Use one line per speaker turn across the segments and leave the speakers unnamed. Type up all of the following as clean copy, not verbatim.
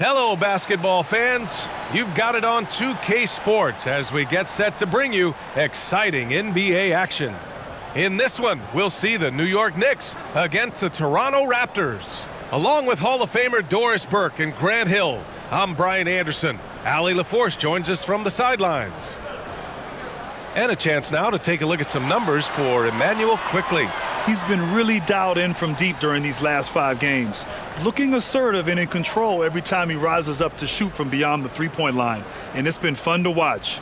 Hello, basketball fans. You've got it on 2K Sports as we get set to bring you exciting NBA action. In this one, we'll see the New York Knicks against the Toronto Raptors. Along with Hall of Famer Doris Burke and Grant Hill, I'm Brian Anderson. Allie LaForce joins us from the sidelines. And a chance now to take a look at some numbers for Emmanuel Quickley.
He's been really dialed in from deep during these last 5 games, looking assertive and in control every time he rises up to shoot from beyond the three-point line, and it's been fun to watch.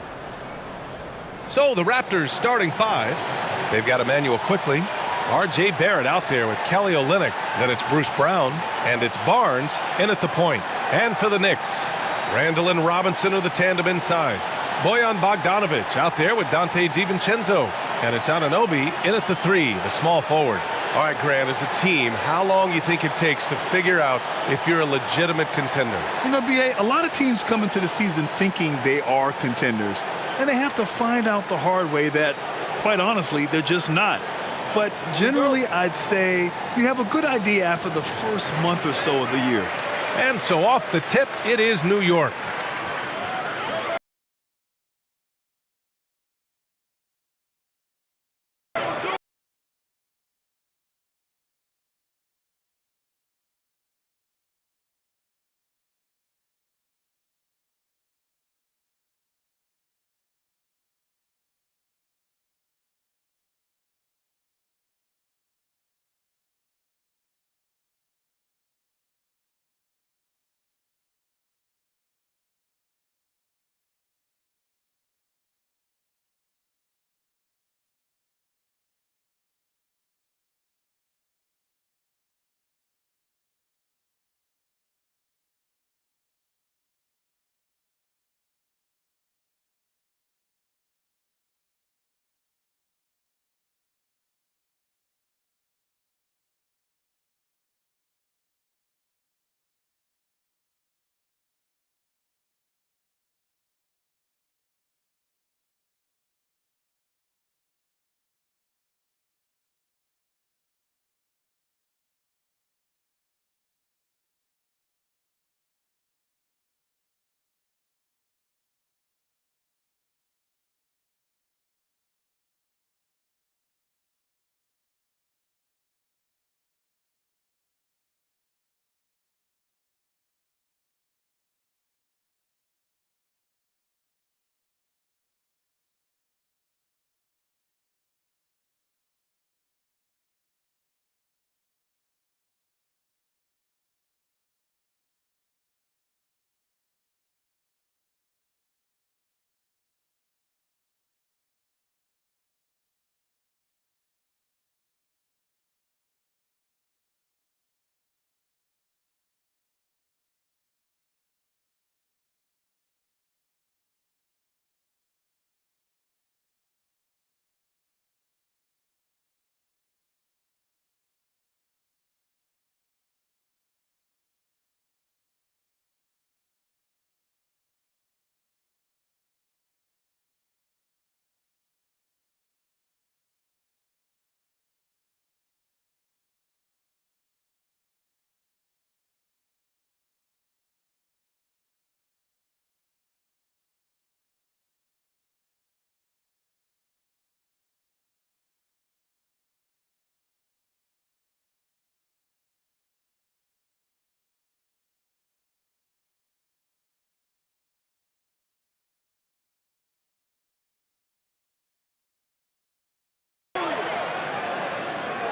So the Raptors starting 5. They've got Emmanuel Quickley, R.J. Barrett out there with Kelly Olynyk. Then it's Bruce Brown, and it's Barnes in at the point. And for the Knicks, Randall and Robinson are the tandem inside. Bojan Bogdanovic out there with Dante DiVincenzo. And it's Anunoby in at the 3, the small forward. All right, Grant, as a team, how long do you think it takes to figure out if you're a legitimate contender?
You know, B.A., a lot of teams come into the season thinking they are contenders, and they have to find out the hard way that, quite honestly, they're just not. But generally, I'd say you have a good idea after the first month or so of the year.
And so off the tip, it is New York.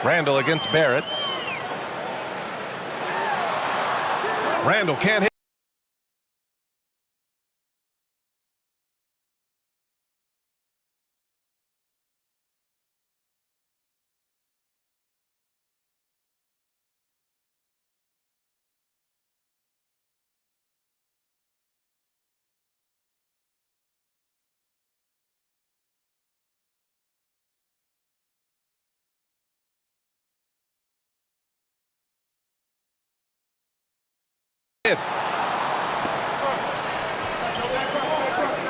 Randall against Barrett. Randall can't hit.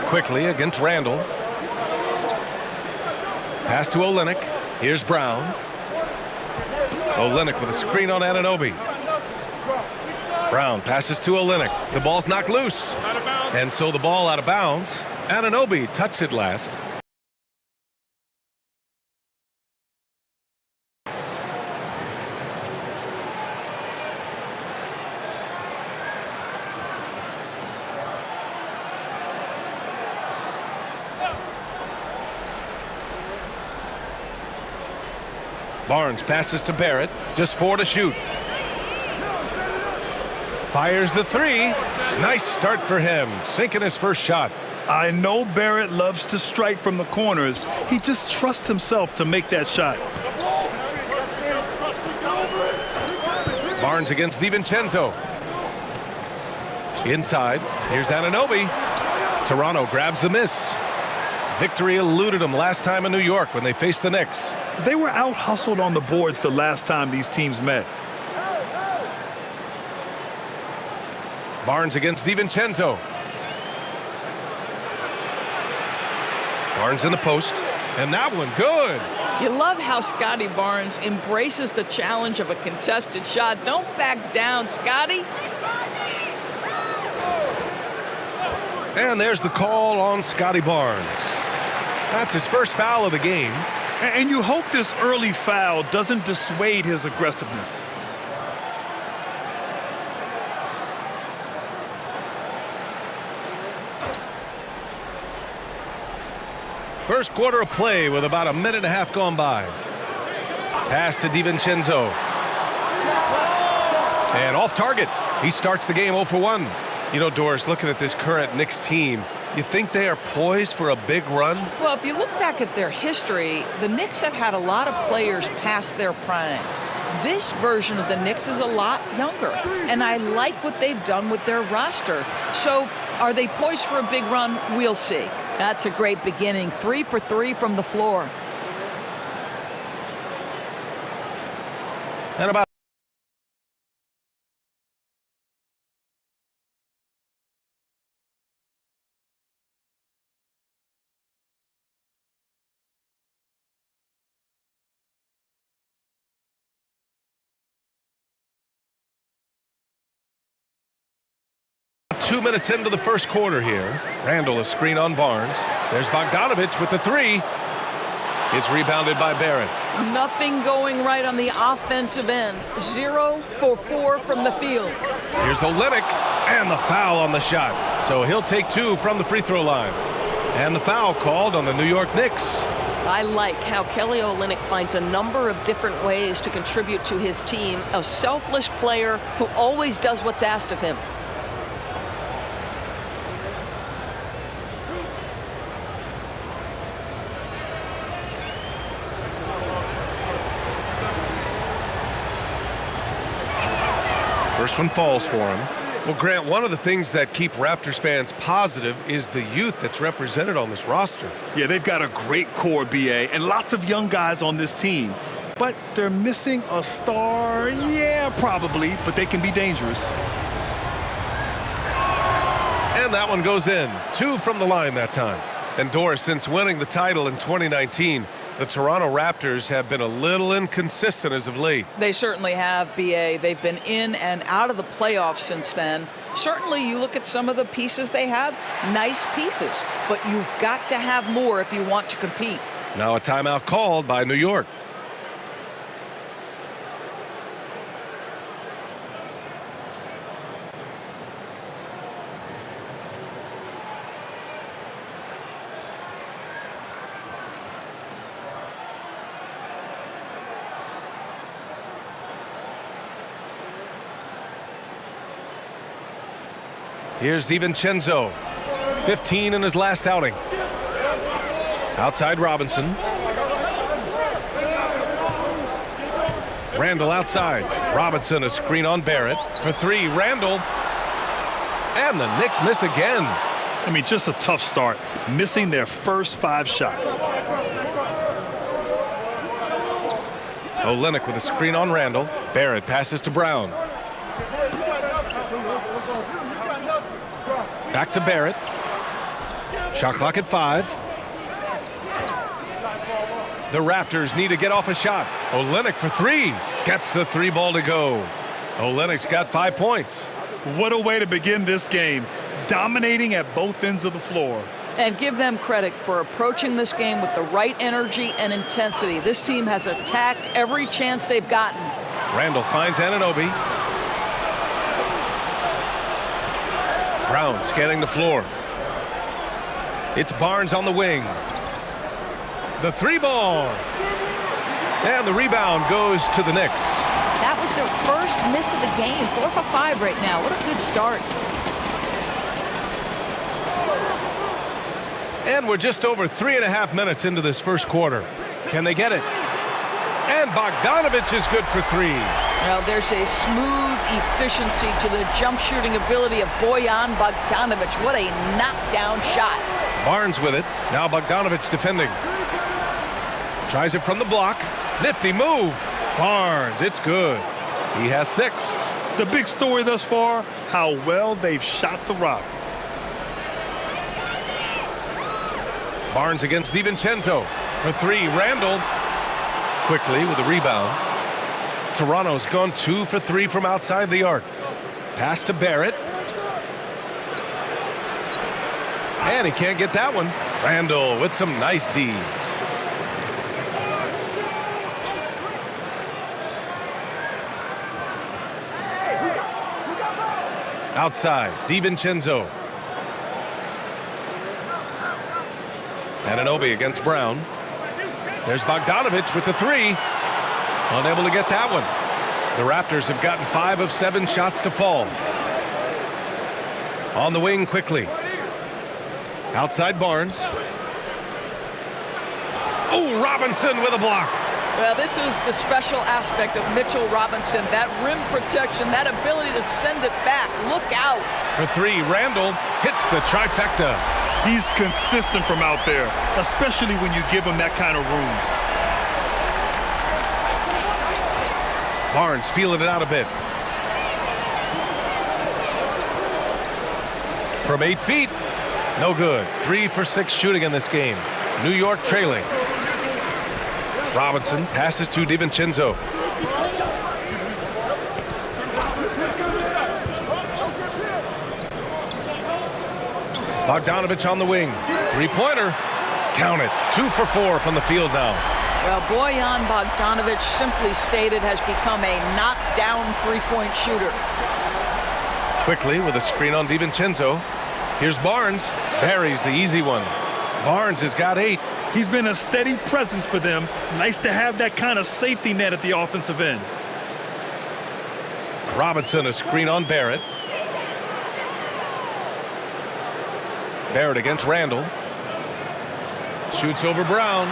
Quickly against Randall. Pass to Olynyk. Here's Brown. Olynyk with a screen on Anunoby. Brown passes to Olynyk. The ball's knocked loose. And so the ball out of bounds. Anunoby touched it last. Barnes passes to Barrett. Just 4 to shoot. Fires the 3. Nice start for him. Sinking his first shot.
I know Barrett loves to strike from the corners. He just trusts himself to make that shot.
Barnes against DiVincenzo. Inside. Here's Anunoby. Toronto grabs the miss. Victory eluded them last time in New York when they faced the Knicks.
They were out-hustled on the boards the last time these teams met.
Barnes against DiVincenzo. Barnes in the post. And that one good.
You love how Scotty Barnes embraces the challenge of a contested shot. Don't back down, Scotty.
And there's the call on Scotty Barnes. That's his first foul of the game.
And you hope this early foul doesn't dissuade his aggressiveness.
First quarter of play with about a minute and a half gone by. Pass to DiVincenzo. And off target. He starts the game 0 for 1. You know, Doris, looking at this current Knicks team, you think they are poised for a big run?
Well, if you look back at their history, the Knicks have had a lot of players past their prime. This version of the Knicks is a lot younger, and I like what they've done with their roster. So are they poised for a big run? We'll see. That's a great beginning. 3 for 3 from the floor.
And about two minutes into the first quarter here. Randall, a screen on Barnes. There's Bogdanovich with the 3. It's rebounded by Barrett.
Nothing going right on the offensive end. 0 for 4 from the field.
Here's Olynyk, and the foul on the shot. So he'll take 2 from the free throw line. And the foul called on the New York Knicks.
I like how Kelly Olynyk finds a number of different ways to contribute to his team. A selfless player who always does what's asked of him.
First one falls for him. Well, Grant, one of the things that keep Raptors fans positive is the youth that's represented on this roster.
Yeah, they've got a great core, BA, and lots of young guys on this team. But they're missing a star, yeah, probably, but they can be dangerous.
And that one goes in. 2 from the line that time. And Doris, since winning the title in 2019, the Toronto Raptors have been a little inconsistent as of late.
They certainly have, BA. They've been in and out of the playoffs since then. Certainly, you look at some of the pieces they have, nice pieces, but you've got to have more if you want to compete.
Now a timeout called by New York. Here's DiVincenzo, 15 in his last outing. Outside Robinson. Randall outside. Robinson, a screen on Barrett. For 3, Randall. And the Knicks miss again.
I mean, just a tough start, missing their first 5 shots.
Olynyk with a screen on Randall. Barrett passes to Brown. Back to Barrett. Shot clock at 5. The Raptors need to get off a shot. Olynyk for 3. Gets the 3 ball to go. Olynyk's got 5 points.
What a way to begin this game. Dominating at both ends of the floor.
And give them credit for approaching this game with the right energy and intensity. This team has attacked every chance they've gotten.
Randall finds Anunoby. Brown scanning the floor. It's Barnes on the wing. The three ball. And the rebound goes to the Knicks.
That was their first miss of the game. 4 for 5 right now. What a good start.
And we're just over 3.5 minutes into this first quarter. Can they get it? And Bogdanovich is good for 3.
Well, there's a smooth efficiency to the jump shooting ability of Bojan Bogdanović. What a knockdown shot.
Barnes with it. Now Bogdanovich defending. Tries it from the block. Nifty move. Barnes, it's good. He has 6.
The big story thus far, how well they've shot the rock.
Barnes against DiVincenzo for 3. Randall quickly with a rebound. Toronto's gone 2 for 3 from outside the arc. Pass to Barrett. And he can't get that one. Randall with some nice D. Outside, DiVincenzo. Anunoby against Brown. There's Bogdanovich with the 3. Unable to get that one. The Raptors have gotten 5 of 7 shots to fall. On the wing quickly. Outside Barnes. Oh, Robinson with a block.
Well, this is the special aspect of Mitchell Robinson. That rim protection, that ability to send it back. Look out.
For 3, Randall hits the trifecta.
He's consistent from out there, especially when you give him that kind of room.
Barnes feeling it out a bit. From 8 feet, no good. 3 for 6 shooting in this game. New York trailing. Robinson passes to DiVincenzo. Bogdanovich on the wing. 3-pointer. Count it. 2 for 4 from the field now.
Well, Bojan Bogdanović, simply stated, has become a knockdown three-point shooter.
Quickly with a screen on DiVincenzo. Here's Barnes. Buries the easy one. Barnes has got 8.
He's been a steady presence for them. Nice to have that kind of safety net at the offensive end.
Robinson a screen on Barrett. Barrett against Randall. Shoots over Brown.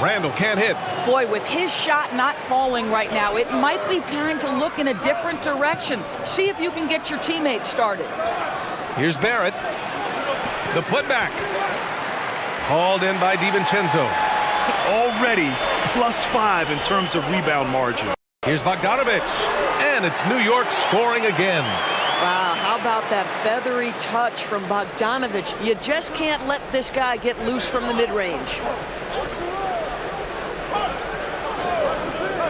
Randall can't hit.
Boy, with his shot not falling right now, it might be time to look in a different direction. See if you can get your teammates started.
Here's Barrett. The putback. Hauled in by DiVincenzo.
Already +5 in terms of rebound margin.
Here's Bogdanovich. And it's New York scoring again.
Wow, how about that feathery touch from Bogdanovich? You just can't let this guy get loose from the mid-range.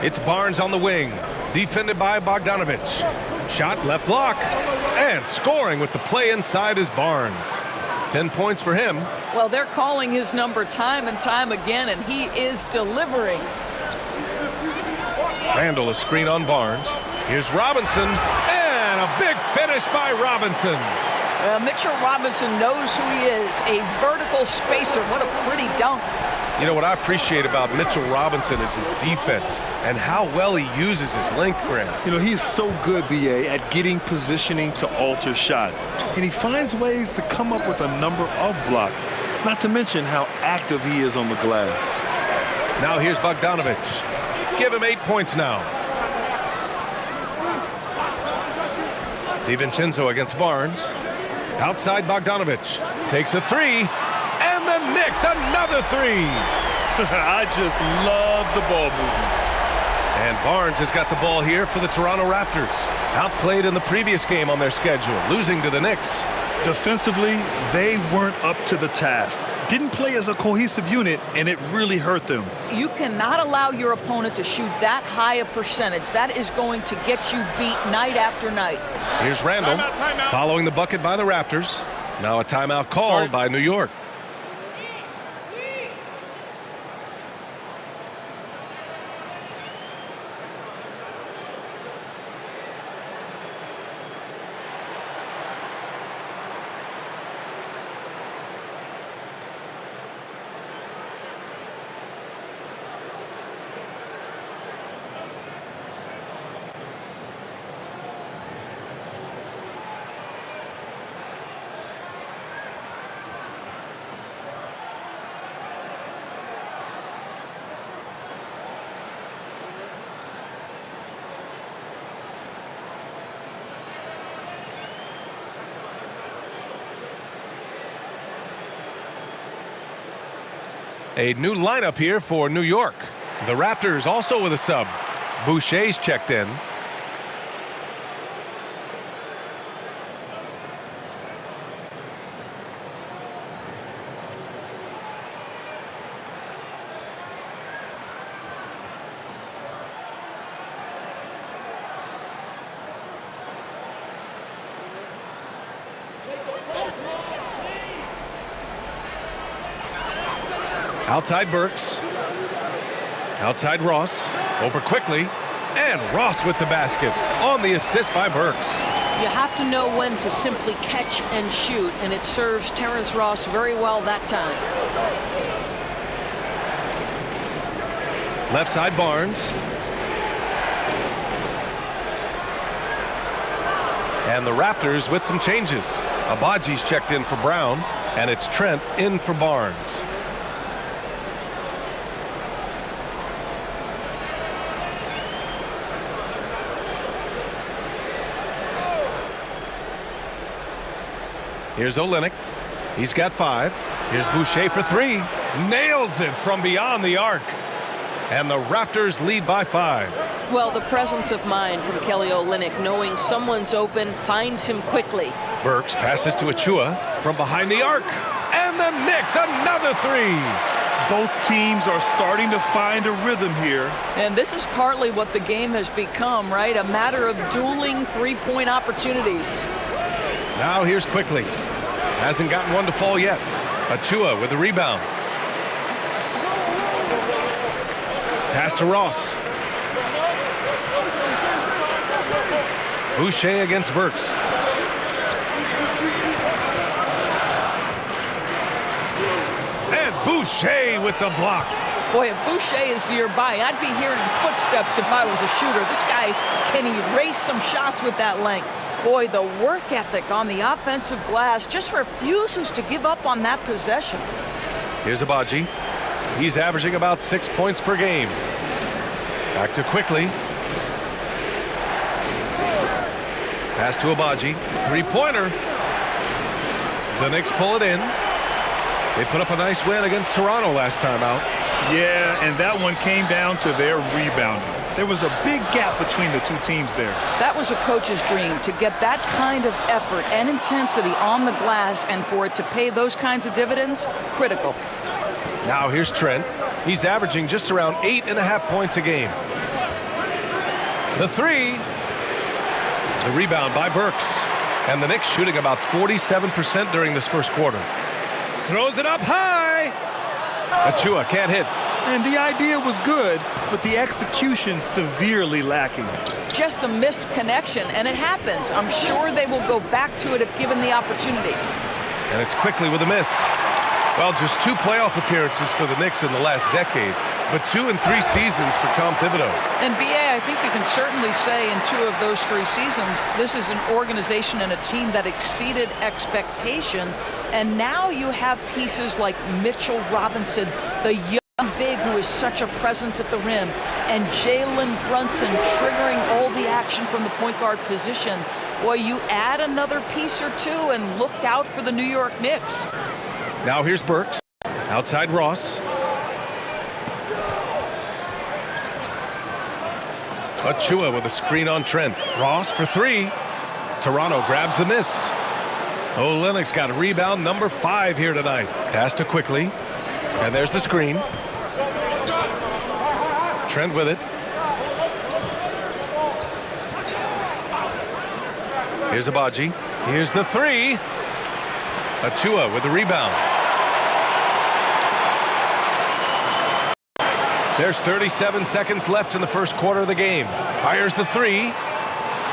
It's Barnes on the wing. Defended by Bogdanovich. Shot left block. And scoring with the play inside is Barnes. 10 points for him.
Well, they're calling his number time and time again, and he is delivering.
Randall a screen on Barnes. Here's Robinson. And a big finish by Robinson.
Mitchell Robinson knows who he is. A vertical spacer. What a pretty dunk.
You know what I appreciate about Mitchell Robinson is his defense and how well he uses his length, Graham.
You know, he's so good, B.A., at getting positioning to alter shots. And he finds ways to come up with a number of blocks, not to mention how active he is on the glass.
Now here's Bogdanovich. Give him 8 points now. DiVincenzo against Barnes. Outside Bogdanovich. Takes a 3. And the Knicks, another 3.
I just love the ball movement.
And Barnes has got the ball here for the Toronto Raptors. Outplayed in the previous game on their schedule, losing to the Knicks.
Defensively, they weren't up to the task. Didn't play as a cohesive unit, and it really hurt them.
You cannot allow your opponent to shoot that high a percentage. That is going to get you beat night after night.
Here's Randall following the bucket by the Raptors. Now a timeout called by New York. A new lineup here for New York. The Raptors also with a sub. Boucher's checked in. Outside Burks. Outside Ross. Over quickly. And Ross with the basket on the assist by Burks.
You have to know when to simply catch and shoot, and it serves Terrence Ross very well that time.
Left side Barnes. And the Raptors with some changes. Abaji's checked in for Brown, and it's Trent in for Barnes. Here's Olynyk. He's got 5. Here's Boucher for 3. Nails it from beyond the arc. And the Raptors lead by 5.
Well, the presence of mind from Kelly Olynyk, knowing someone's open, finds him quickly.
Burks passes to Achua from behind the arc. And the Knicks, another 3.
Both teams are starting to find a rhythm here.
And this is partly what the game has become, right? A matter of dueling three-point opportunities.
Now here's Quickly. Hasn't gotten one to fall yet. Achua with the rebound. Pass to Ross. Boucher against Burks. And Boucher with the block.
Boy, if Boucher is nearby, I'd be hearing footsteps if I was a shooter. This guy can erase some shots with that length. Boy, the work ethic on the offensive glass just refuses to give up on that possession.
Here's Abaji. He's averaging about 6 points per game. Back to Quickly. Pass to Abaji. Three-pointer. The Knicks pull it in. They put up a nice win against Toronto last time out.
Yeah, and that one came down to their rebounding. There was a big gap between the two teams there.
That was a coach's dream, to get that kind of effort and intensity on the glass, and for it to pay those kinds of dividends, critical.
Now here's Trent. He's averaging just around 8.5 points a game. The 3. The rebound by Burks. And the Knicks shooting about 47% during this first quarter. Throws it up high. Achua can't hit.
And the idea was good, but the execution severely lacking.
Just a missed connection, and it happens. I'm sure they will go back to it if given the opportunity.
And it's Quickly with a miss. Well, just 2 playoff appearances for the Knicks in the last decade, but 2 in 3 seasons for Tom Thibodeau.
And B.A., I think you can certainly say in 2 of those 3 seasons, this is an organization and a team that exceeded expectation. And now you have pieces like Mitchell Robinson, the young big who is such a presence at the rim, and Jalen Brunson triggering all the action from the point guard position. Boy, you add another piece or 2 and look out for the New York Knicks.
Now here's Burks. Outside Ross. Achua with a screen on Trent. Ross for 3. Toronto grabs the miss. Olynyk's got rebound number 5 here tonight. Pass to Quickly. And there's the screen. Trent with it. Here's Abaji. Here's the 3. Achua with the rebound. There's 37 seconds left in the first quarter of the game. Fires the 3.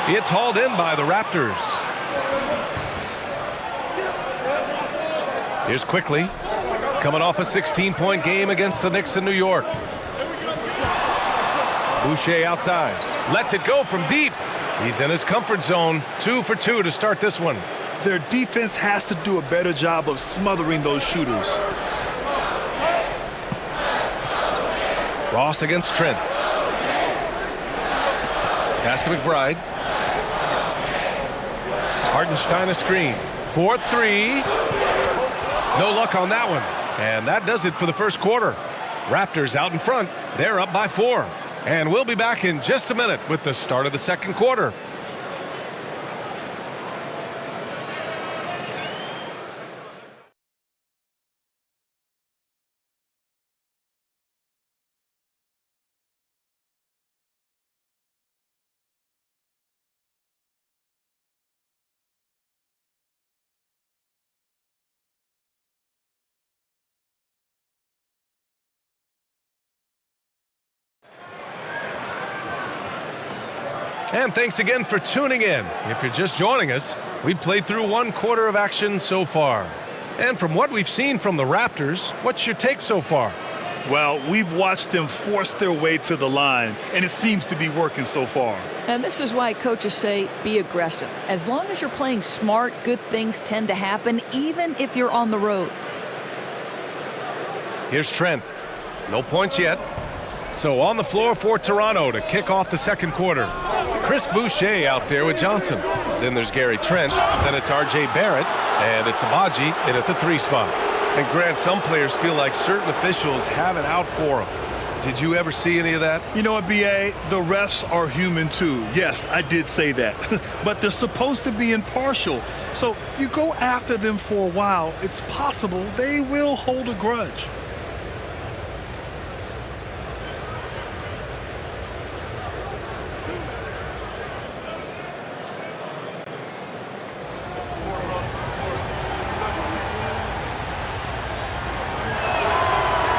It's hauled in by the Raptors. Here's Quickly. Coming off a 16-point game against the Knicks in New York. Boucher outside. Lets it go from deep. He's in his comfort zone. 2 for 2 to start this one.
Their defense has to do a better job of smothering those shooters.
Ross against Trent. Pass to McBride. Hartenstein a screen. 4-3. No luck on that one. And that does it for the first quarter. Raptors out in front. They're up by 4. And we'll be back in just a minute with the start of the second quarter. And thanks again for tuning in. If you're just joining us, we played through 1 quarter of action so far. And from what we've seen from the Raptors, what's your take so far?
Well, we've watched them force their way to the line, and it seems to be working so far.
And this is why coaches say be aggressive. As long as you're playing smart, good things tend to happen, even if you're on the road.
Here's Trent. No points yet. So on the floor for Toronto to kick off the second quarter. Chris Boucher out there with Johnson. Then there's Gary Trent. Then it's R.J. Barrett. And it's Abaji in at the 3 spot. And Grant, some players feel like certain officials have it out for them. Did you ever see any of that?
You know what, B.A.? The refs are human too. Yes, I did say that. But they're supposed to be impartial. So you go after them for a while, it's possible they will hold a grudge.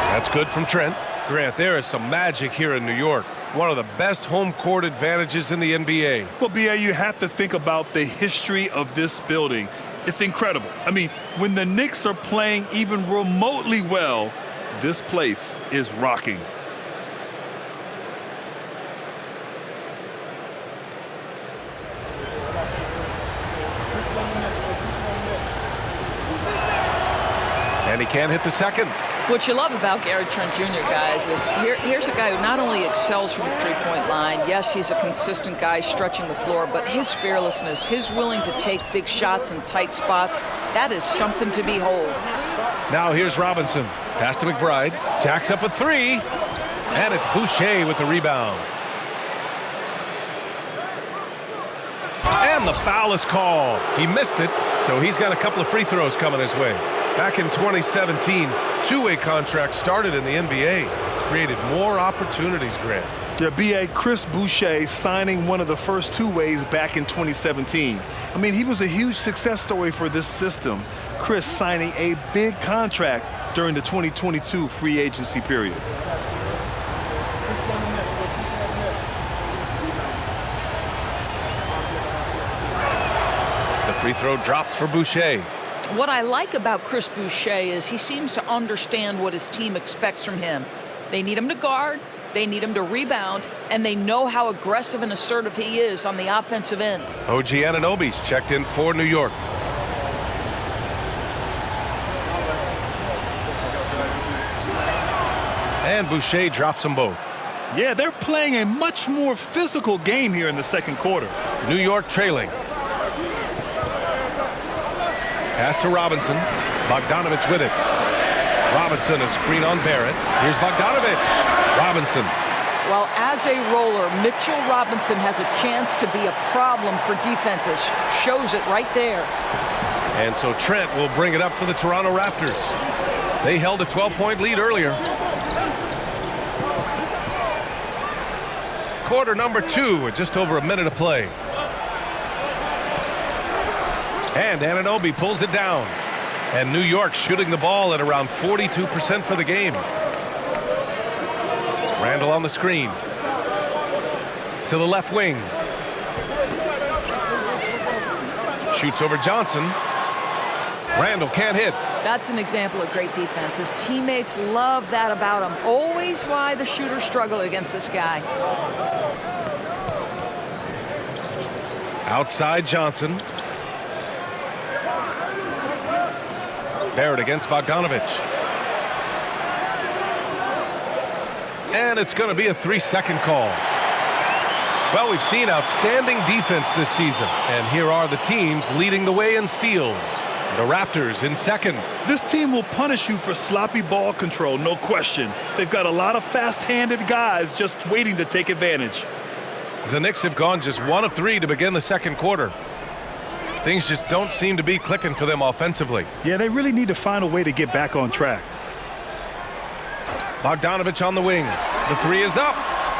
That's good from Trent. Grant, there is some magic here in New York. One of the best home court advantages in the NBA.
Well, B.A., you have to think about the history of this building. It's incredible. I mean, when the Knicks are playing even remotely well, this place is rocking.
And he can't hit the second.
What you love about Gary Trent Jr., guys, is here's a guy who not only excels from the three-point line, yes, he's a consistent guy stretching the floor, but his fearlessness, his willing to take big shots in tight spots, that is something to behold.
Now here's Robinson. Pass to McBride. Jacks up a 3. And it's Boucher with the rebound. And the foul is called. He missed it, so he's got a couple of free throws coming his way. Back in 2017, two-way contracts started in the NBA. Created more opportunities, Grant.
Yeah, B.A. Chris Boucher signing one of the first two-ways back in 2017. I mean, he was a huge success story for this system. Chris signing a big contract during the 2022 free agency period.
The free throw drops for Boucher.
What I like about Chris Boucher is he seems to understand what his team expects from him. They need him to guard, they need him to rebound, and they know how aggressive and assertive he is on the offensive end.
OG Anunoby's checked in for New York. And Boucher drops them both.
Yeah, they're playing a much more physical game here in the second quarter.
New York trailing. Pass to Robinson. Bogdanovich with it. Robinson, a screen on Barrett. Here's Bogdanovich. Robinson.
Well, as a roller, Mitchell Robinson has a chance to be a problem for defenses. Shows it right there.
And so Trent will bring it up for the Toronto Raptors. They held a 12-point lead earlier. Quarter number 2 with just over a minute of play. And Anunoby pulls it down. And New York shooting the ball at around 42% for the game. Randall on the screen. To the left wing. Shoots over Johnson. Randall can't hit.
That's an example of great defense. His teammates love that about him. Always why the shooters struggle against this guy.
Outside Johnson. Barrett against Bogdanovich. And it's going to be a 3-second call. Well, we've seen outstanding defense this season. And here are the teams leading the way in steals. The Raptors in second.
This team will punish you for sloppy ball control, no question. They've got a lot of fast-handed guys just waiting to take advantage.
The Knicks have gone just 1 of 3 to begin the second quarter. Things just don't seem to be clicking for them offensively.
Yeah, they really need to find a way to get back on track.
Bogdanovich on the wing. The 3 is up.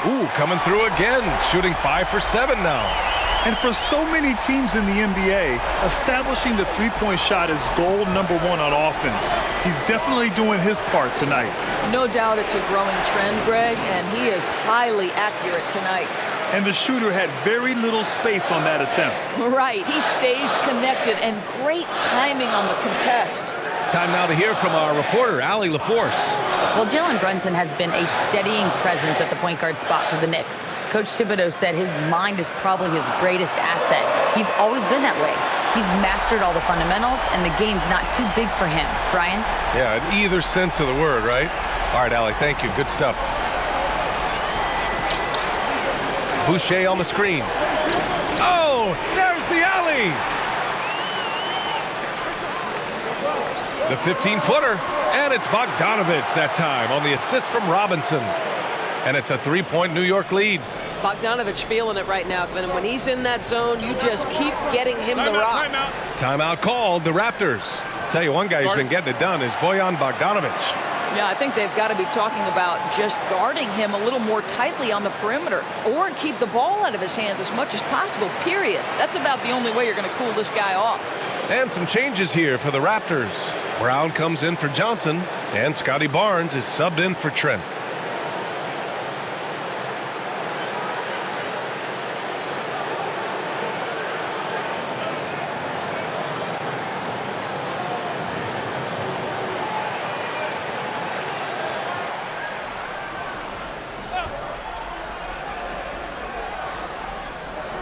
Ooh, coming through again. Shooting 5 for 7 now.
And for so many teams in the NBA, establishing the three-point shot is goal number 1 on offense. He's definitely doing his part tonight.
No doubt it's a growing trend, Greg, and he is highly accurate tonight.
And the shooter had very little space on that attempt.
Right, he stays connected and great timing on the contest.
Time now to hear from our reporter, Allie LaForce.
Well, Jalen Brunson has been a steadying presence at the point guard spot for the Knicks. Coach Thibodeau said his mind is probably his greatest asset. He's always been that way. He's mastered all the fundamentals, and the game's not too big for him. Brian?
Yeah, in either sense of the word, right? All right, Allie, thank you. Good stuff. Boucher on the screen. Oh, there's the alley! The 15-footer, and it's Bogdanovich that time on the assist from Robinson. And it's a 3-point New York lead.
Bogdanovich feeling it right now. And when he's in that zone, you just keep getting him the rock.
Timeout called, the Raptors. Tell you one guy who's been getting it done is Bojan Bogdanovich.
Yeah, I think they've got to be talking about just guarding him a little more tightly on the perimeter or keep the ball out of his hands as much as possible, period. That's about the only way you're going to cool this guy off.
And some changes here for the Raptors. Brown comes in for Johnson, and Scotty Barnes is subbed in for Trent.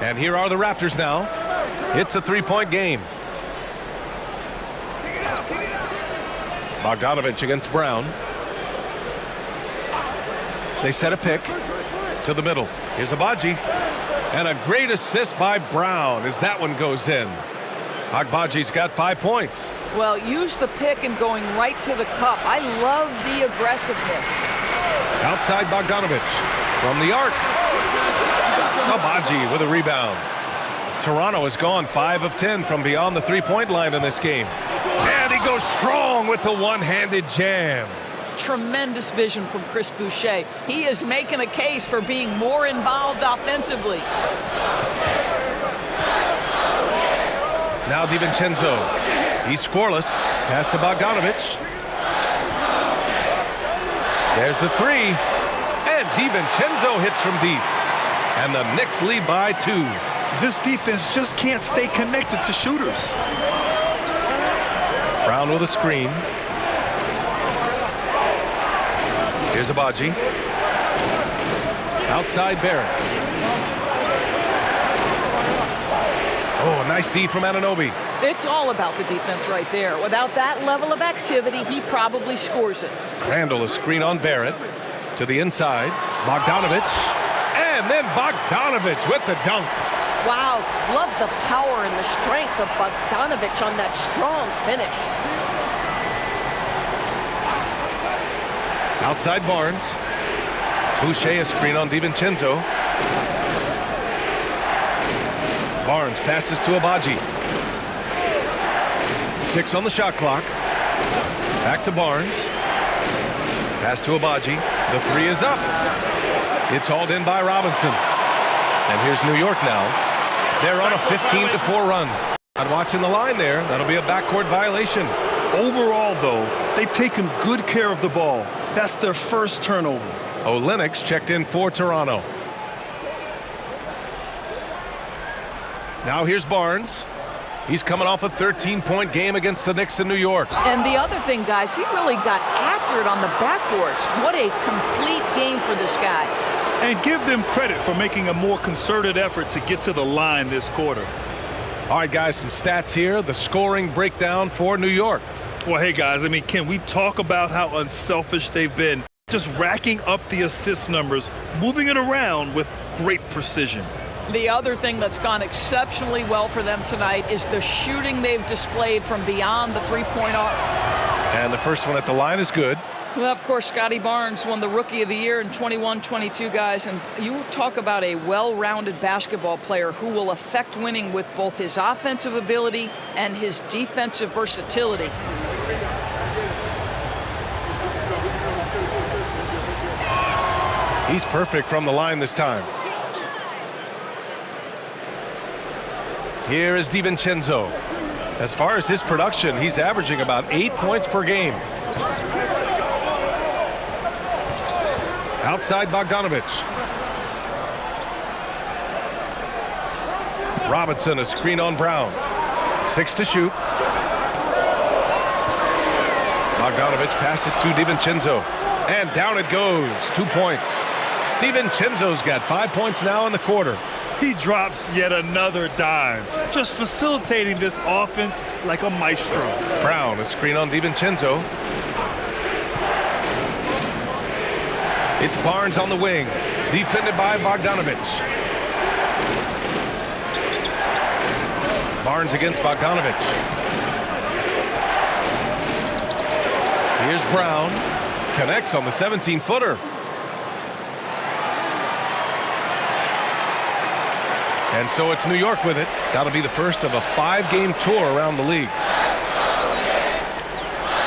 And here are the Raptors now. It's a 3-point game. Bogdanovich against Brown. They set a pick to the middle. Here's Agbaji. And a great assist by Brown as that one goes in. Agbaji's got 5 points.
Well, use the pick and going right to the cup. I love the aggressiveness.
Outside Bogdanovich from the arc. Agbaji with a rebound. Toronto has gone 5 of 10 from beyond the 3-point line in this game. And he goes strong with the one-handed jam.
Tremendous vision from Chris Boucher. He is making a case for being more involved offensively.
Now DiVincenzo. He's scoreless. Pass to Bogdanovich. There's the 3. And DiVincenzo hits from deep. And the Knicks lead by 2.
This defense just can't stay connected to shooters.
Brown with a screen. Here's Agbaji. Outside Barrett. Oh, nice D from Anunoby.
It's all about the defense right there. Without that level of activity, he probably scores it.
Randall, a screen on Barrett. To the inside. Bogdanovich. And then Bogdanovich with the dunk.
Wow, love the power and the strength of Bogdanovich on that strong finish.
Outside Barnes. Boucher a screen on DiVincenzo. Barnes passes to Agbaji. 6 on the shot clock. Back to Barnes. Pass to Abaji. The 3 is up. It's hauled in by Robinson. And here's New York now. They're on a 15-4 run. I'm watching the line there. That'll be a backcourt violation.
Overall, though, they've taken good care of the ball. That's their first turnover.
Olynyk's checked in for Toronto. Now here's Barnes. He's coming off a 13-point game against the Knicks in New York.
And the other thing, guys, he really got after it on the backboards. What a complete game for this guy.
And give them credit for making a more concerted effort to get to the line this quarter.
All right, guys, some stats here. The scoring breakdown for New York.
Well, hey, guys, I mean, can we talk about how unselfish they've been? Just racking up the assist numbers, moving it around with great precision.
The other thing that's gone exceptionally well for them tonight is the shooting they've displayed from beyond the three-point arc.
And the first one at the line is good.
Well, of course, Scotty Barnes won the Rookie of the Year in 21-22, guys. And you talk about a well-rounded basketball player who will affect winning with both his offensive ability and his defensive versatility.
He's perfect from the line this time. Here is DiVincenzo. As far as his production, he's averaging about 8 points per game. Outside Bogdanovich. Robinson, a screen on Brown. 6 to shoot. Bogdanovich passes to DiVincenzo. And down it goes. 2 points. DiVincenzo's got 5 points now in the quarter.
He drops yet another dime, just facilitating this offense like a maestro.
Brown, a screen on DiVincenzo. It's Barnes on the wing, defended by Bogdanovich. Barnes against Bogdanovich. Here's Brown, connects on the 17-footer. And so it's New York with it. That'll be the first of a 5-game tour around the league.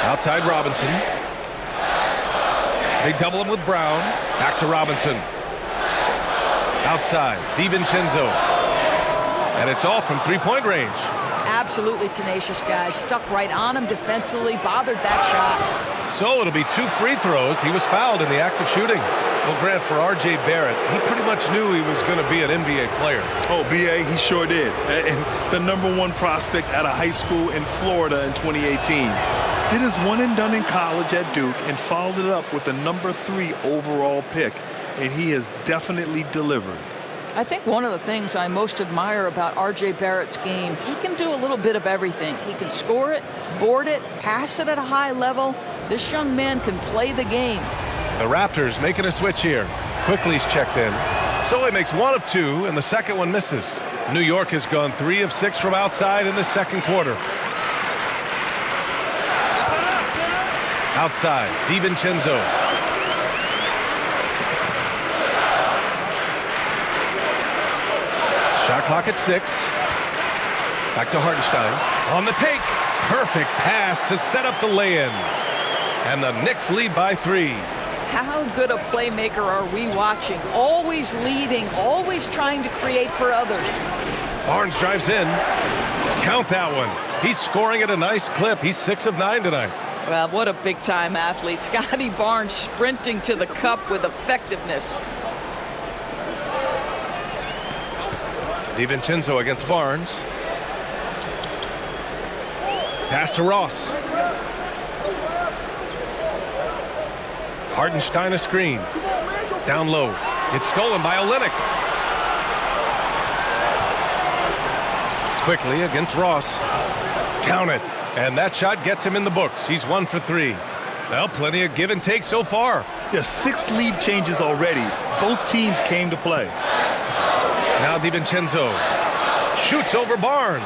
Outside Robinson. They double him with Brown. Back to Robinson. Outside, DiVincenzo. And it's all from three-point range.
Absolutely tenacious, guys. Stuck right on him defensively, bothered that shot.
So it'll be 2 free throws. He was fouled in the act of shooting. Well, Grant, for R.J. Barrett, he pretty much knew he was going to be an NBA player.
Oh, B.A., he sure did. And the #1 prospect out of high school in Florida in 2018. Did his one and done in college at Duke and followed it up with the #3 overall pick. And he has definitely delivered.
I think one of the things I most admire about R.J. Barrett's game, he can do a little bit of everything. He can score it, board it, pass it at a high level. This young man can play the game.
The Raptors making a switch here. Quickly's checked in. So he makes 1 of 2, and the second one misses. New York has gone 3 of 6 from outside in the second quarter. Outside, DiVincenzo. Shot clock at 6. Back to Hartenstein. On the take. Perfect pass to set up the lay-in. And the Knicks lead by 3.
How good a playmaker are we watching? Always leading, always trying to create for others.
Barnes drives in. Count that one. He's scoring at a nice clip. He's 6 of 9 tonight.
Well, what a big-time athlete. Scotty Barnes sprinting to the cup with effectiveness.
DiVincenzo against Barnes. Pass to Ross. Hartenstein a screen. Down low. It's stolen by Olynyk. Quickly against Ross. Count it. And that shot gets him in the books. He's 1 for 3. Well, plenty of give and take so far.
There's 6 lead changes already. Both teams came to play.
Now DiVincenzo shoots over Barnes.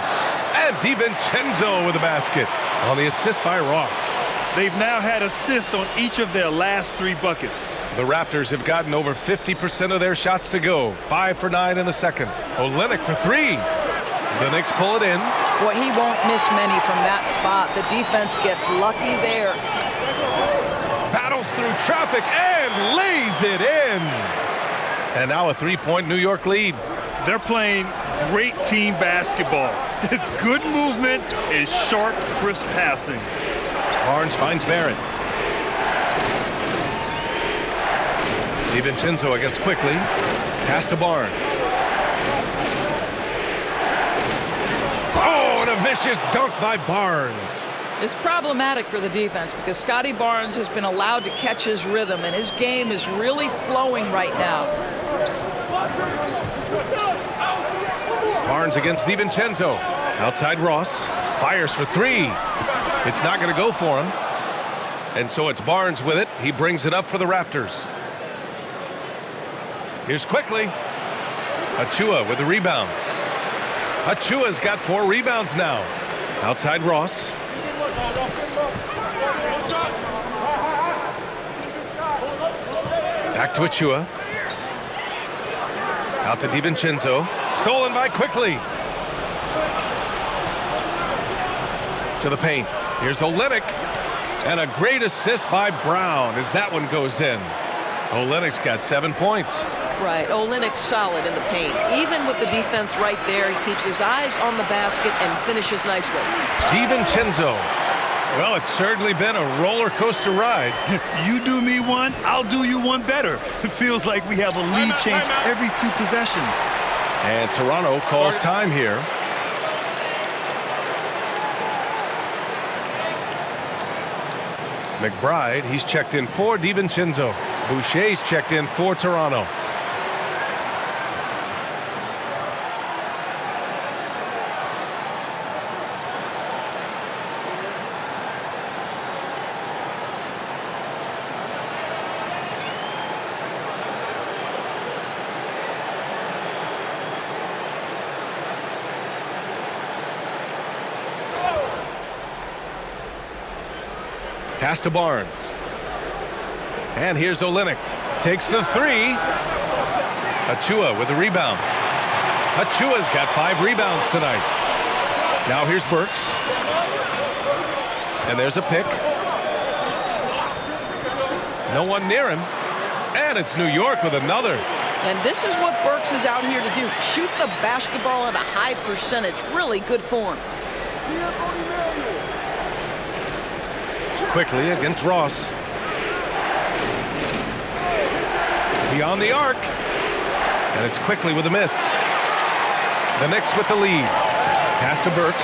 And DiVincenzo with a basket on the assist by Ross.
They've now had assists on each of their last 3 buckets.
The Raptors have gotten over 50% of their shots to go. 5 for 9 in the second. Olynyk for 3. The Knicks pull it in.
Boy, he won't miss many from that spot. The defense gets lucky there.
Battles through traffic and lays it in. And now a 3-point New York lead.
They're playing great team basketball. It's good movement and sharp, crisp passing.
Barnes finds Barrett. DiVincenzo against Quickly. Pass to Barnes. Oh, and a vicious dunk by Barnes.
It's problematic for the defense because Scotty Barnes has been allowed to catch his rhythm, and his game is really flowing right now.
Barnes against DiVincenzo. Outside Ross. Fires for three. It's not going to go for him. And so it's Barnes with it. He brings it up for the Raptors. Here's Quickly. Achua with the rebound. Achua's got 4 rebounds now. Outside Ross. Back to Achua. Out to DiVincenzo. Stolen by Quickly. To the paint. Here's Olynyk. And a great assist by Brown as that one goes in. Olynyk's got 7 points.
Right, Olynyk's solid in the paint. Even with the defense right there, he keeps his eyes on the basket and finishes nicely.
DiVincenzo. Well, it's certainly been a roller coaster ride.
You do me one, I'll do you one better. It feels like we have a lead change every few possessions.
And Toronto calls time here. McBride, he's checked in for DiVincenzo. Boucher's checked in for Toronto. Pass to Barnes. And here's Olynyk. Takes the three. Achua with the rebound. Achua's got 5 rebounds tonight. Now here's Burks. And there's a pick. No one near him. And it's New York with another.
And this is what Burks is out here to do. Shoot the basketball at a high percentage. Really good form.
Quickly against Ross. Beyond the arc. And it's Quickly with a miss. The Knicks with the lead. Pass to Burks.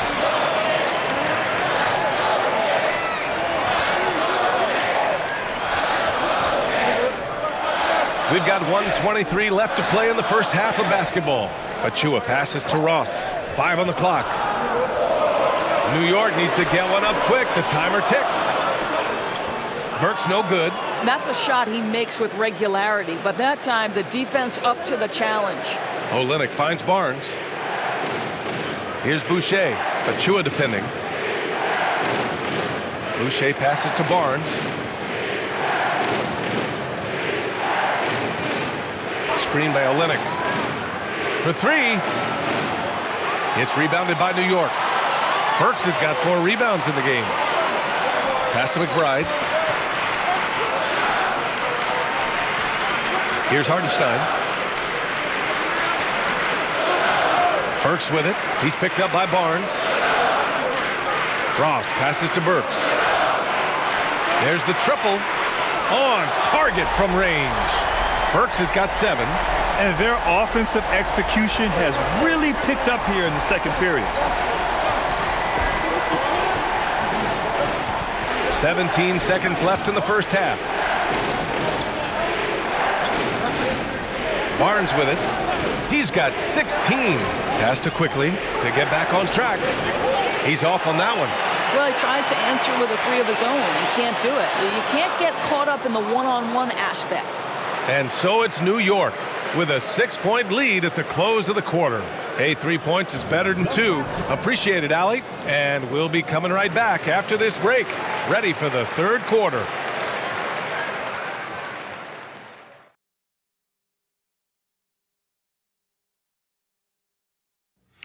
We've got 1:23 left to play in the first half of basketball. Achua passes to Ross. 5 on the clock. New York needs to get one up quick. The timer ticks. Burks no good.
That's a shot he makes with regularity, but that time the defense up to the challenge.
Olynyk finds Barnes. Here's Boucher. Achua defending. Boucher passes to Barnes. Screen by Olynyk. For 3. It's rebounded by New York. Burks has got 4 rebounds in the game. Pass to McBride. Here's Hartenstein. Burks with it. He's picked up by Barnes. Ross passes to Burks. There's the triple. On target from range. Burks has got 7.
And their offensive execution has really picked up here in the second period.
17 seconds left in the first half. Barnes with it. He's got 16. Pass to Quickly to get back on track. He's off on that one.
Well, he tries to answer with a 3 of his own and can't do it. You can't get caught up in the one-on-one aspect.
And so it's New York with a 6-point lead at the close of the quarter. Hey, 3 points is better than 2. Appreciate it, Allie. And we'll be coming right back after this break. Ready for the third quarter.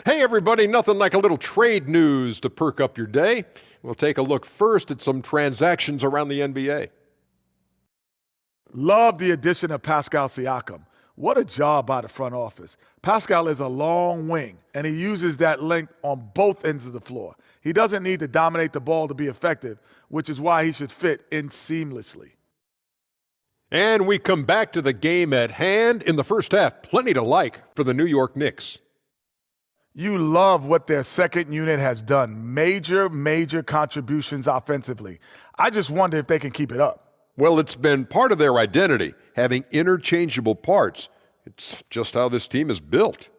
Hey everybody, nothing like a little trade news to perk up your day. We'll take a look first at some transactions around the NBA.
Love the addition of Pascal Siakam. What a job by the front office. Pascal is a long wing, and he uses that length on both ends of the floor. He doesn't need to dominate the ball to be effective, which is why he should fit in seamlessly.
And we come back to the game at hand. In the first half, plenty to like for the New York Knicks.
You love what their second unit has done. Major contributions offensively. I just wonder if they can keep it up.
Well, it's been part of their identity, having interchangeable parts. It's just how this team is built.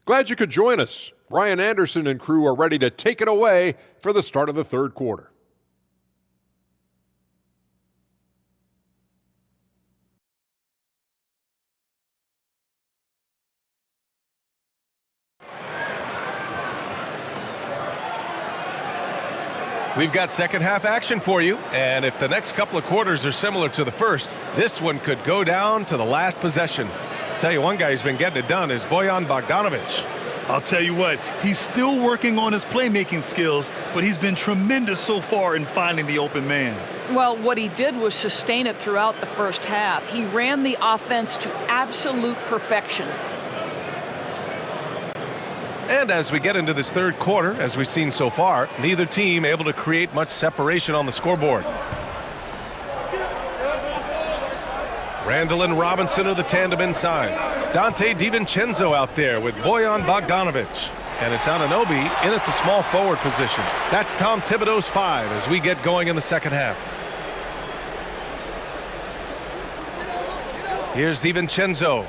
Glad you could join us. Brian Anderson and crew are ready to take it away for the start of the third quarter.
We've got second half action for you, and if the next couple of quarters are similar to the first, this one could go down to the last possession. Tell you one guy who's been getting it done is Bojan Bogdanovic.
I'll tell you what, he's still working on his playmaking skills, but he's been tremendous so far in finding the open man.
Well, what he did was sustain it throughout the first half. He ran the offense to absolute perfection.
And as we get into this third quarter, as we've seen so far, neither team able to create much separation on the scoreboard. Randall and Robinson are the tandem inside. Dante DiVincenzo out there with Bojan Bogdanovic. And it's Anunoby in at the small forward position. That's Tom Thibodeau's 5 as we get going in the second half. Here's DiVincenzo.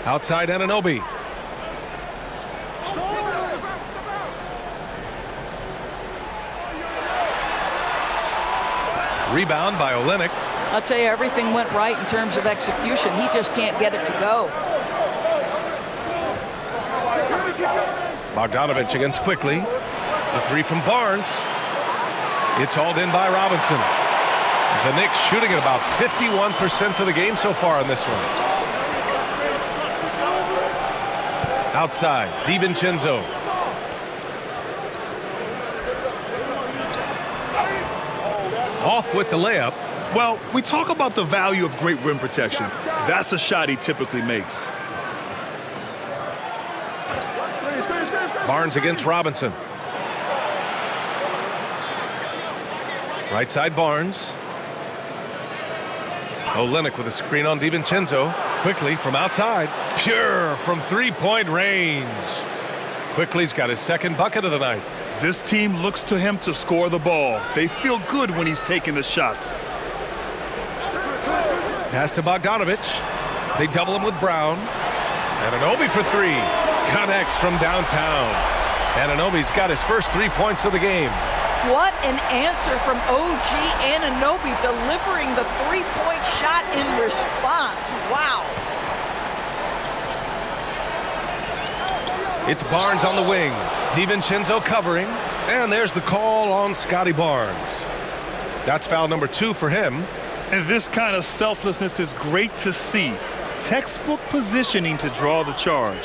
Outside Anunoby. Rebound by Olynyk.
I'll tell you, everything went right in terms of execution. He just can't get it to go.
Bogdanovic against Quickly. The 3 from Barnes. It's hauled in by Robinson. The Knicks shooting at about 51% for the game so far on this one. Outside, DiVincenzo. Off with the layup.
Well, we talk about the value of great rim protection. That's a shot he typically makes.
Barnes against Robinson. Right side Barnes. Olynyk with a screen on DiVincenzo. Quickly from outside. Pure from three-point range. Quickly's got his second bucket of the night.
This team looks to him to score the ball. They feel good when he's taking the shots.
Pass to Bogdanovic. They double him with Brown. Anunoby for 3. Connects from downtown. Anunoby's got his first 3 points of the game.
What an answer from OG Anunoby, delivering the three-point shot in response. Wow.
It's Barnes on the wing. DiVincenzo covering. And there's the call on Scotty Barnes. That's foul number 2 for him.
And this kind of selflessness is great to see. Textbook positioning to draw the charge.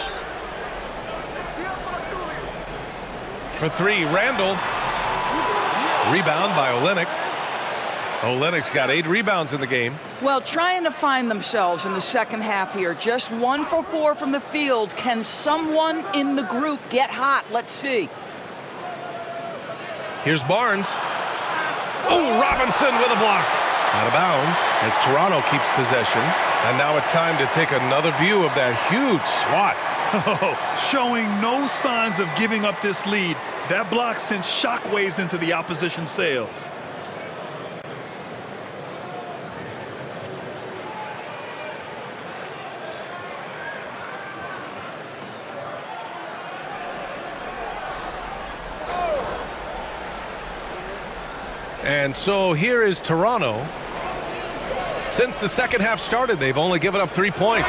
For 3, Randall. Rebound by Olynyk. Olynyk's got 8 rebounds in the game.
Well, trying to find themselves in the second half here. Just 1 for 4 from the field. Can someone in the group get hot? Let's see.
Here's Barnes. Oh, Robinson with a block. Out of bounds as Toronto keeps possession. And now it's time to take another view of that huge swat.
Showing no signs of giving up this lead. That block sent shockwaves into the opposition sails.
And so here is Toronto. Since the second half started, they've only given up 3 points.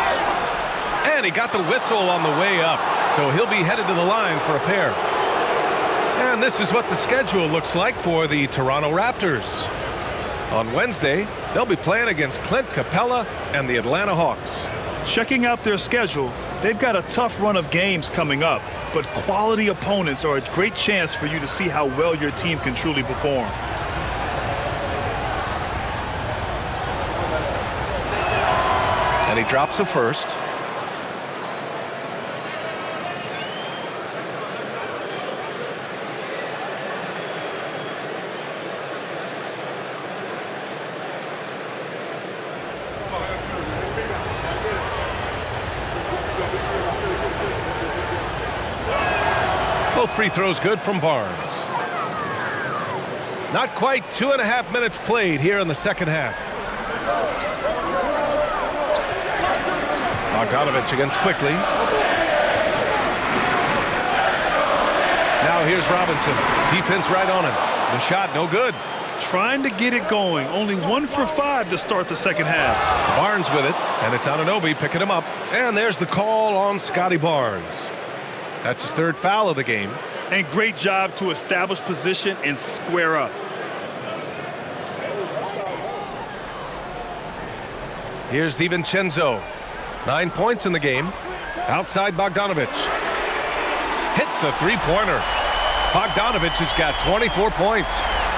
And he got the whistle on the way up, so he'll be headed to the line for a pair. And this is what the schedule looks like for the Toronto Raptors. On Wednesday, they'll be playing against Clint Capella and the Atlanta Hawks.
Checking out their schedule, they've got a tough run of games coming up, but quality opponents are a great chance for you to see how well your team can truly perform.
And he drops the first. Both free throws good from Barnes. Not quite 2.5 minutes played here in the second half. Bogdanovich against Quickly. Now here's Robinson. Defense right on him. The shot no good.
Trying to get it going. Only 1 for 5 to start the second half.
Barnes with it, and it's Anunoby picking him up. And there's the call on Scotty Barnes. That's his 3rd foul of the game.
And great job to establish position and square up.
Here's DiVincenzo. 9 points in the game. Outside Bogdanovich. Hits the three-pointer. Bogdanovich has got 24 points.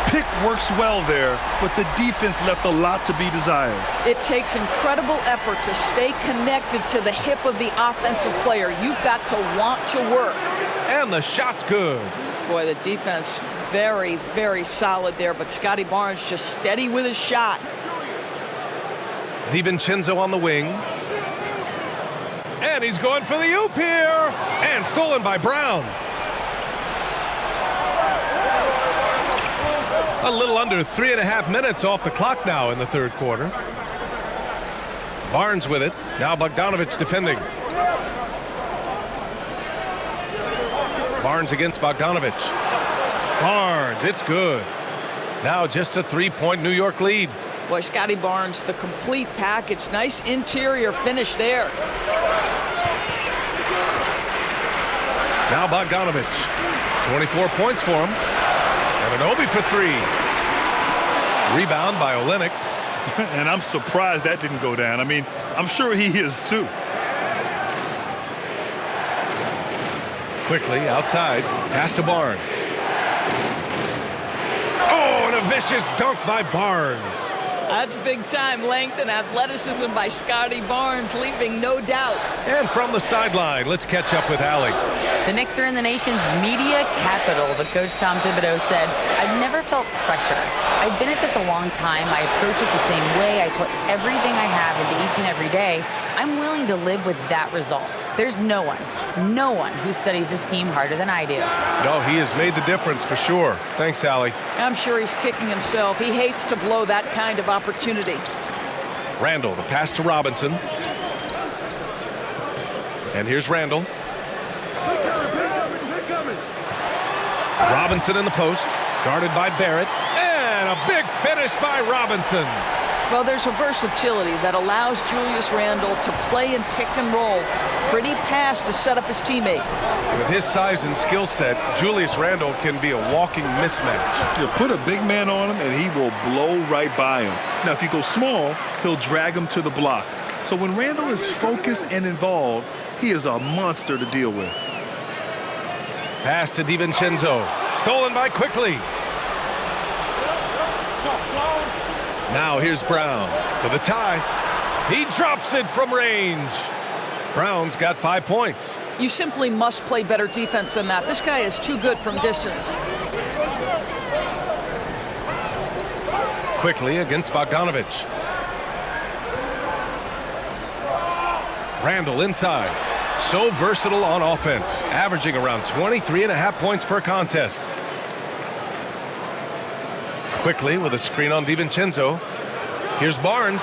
Pick works well there, but the defense left a lot to be desired.
It takes incredible effort to stay connected to the hip of the offensive player. You've got to want to work.
And the shot's good.
Boy, the defense very, very solid there, but Scotty Barnes just steady with his shot.
DiVincenzo on the wing. And he's going for the oop here. And stolen by Brown. A little under 3.5 minutes off the clock now in the 3rd quarter. Barnes with it. Now Bogdanovich defending. Barnes against Bogdanovich. Barnes, it's good. Now just a 3-point New York lead.
Boy, Scotty Barnes, the complete package. Nice interior finish there.
Now Bogdanovich. 24 points for him. Anunoby for 3. Rebound by Olynyk.
And I'm surprised that didn't go down. I mean, I'm sure he is too.
Quickly outside. Pass to Barnes. Oh, and a vicious dunk by Barnes.
That's big-time length and athleticism by Scotty Barnes, leaving no doubt.
And from the sideline, let's catch up with Allie.
The Knicks are in the nation's media capital, but Coach Tom Thibodeau said, "I've never felt pressure. I've been at this a long time. I approach it the same way. I put everything I have into each and every day. I'm willing to live with that result. There's no one who studies this team harder than I do."
No, he has made the difference for sure. Thanks, Allie.
I'm sure he's kicking himself. He hates to blow that kind of opportunity.
Randall, the pass to Robinson. And here's Randall. Robinson in the post, guarded by Barrett. And a big finish by Robinson.
Well, there's a versatility that allows Julius Randle to play in pick and roll. Pretty pass to set up his teammate.
With his size and skill set, Julius Randle can be a walking mismatch.
You put a big man on him and he will blow right by him. Now, if you go small, he'll drag him to the block. So when Randle is focused and involved, he is a monster to deal with.
Pass to DiVincenzo. Stolen by Quickly. Now here's Brown for the tie. He drops it from range. Brown's got 5 points.
You simply must play better defense than that. This guy is too good from distance.
Quickly against Bogdanovich. Randall inside. So versatile on offense, averaging around 23.5 points per contest. Quickly with a screen on DiVincenzo. Here's Barnes.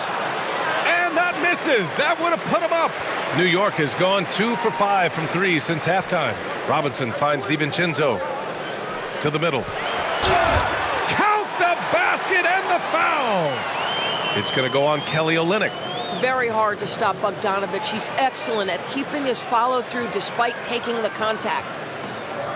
And that misses. That would have put him up. New York has gone 2 for 5 from 3 since halftime. Robinson finds DiVincenzo to the middle. Count the basket and the foul. It's going to go on Kelly Olynyk.
Very hard to stop Bogdanovich. He's excellent at keeping his follow-through despite taking the contact.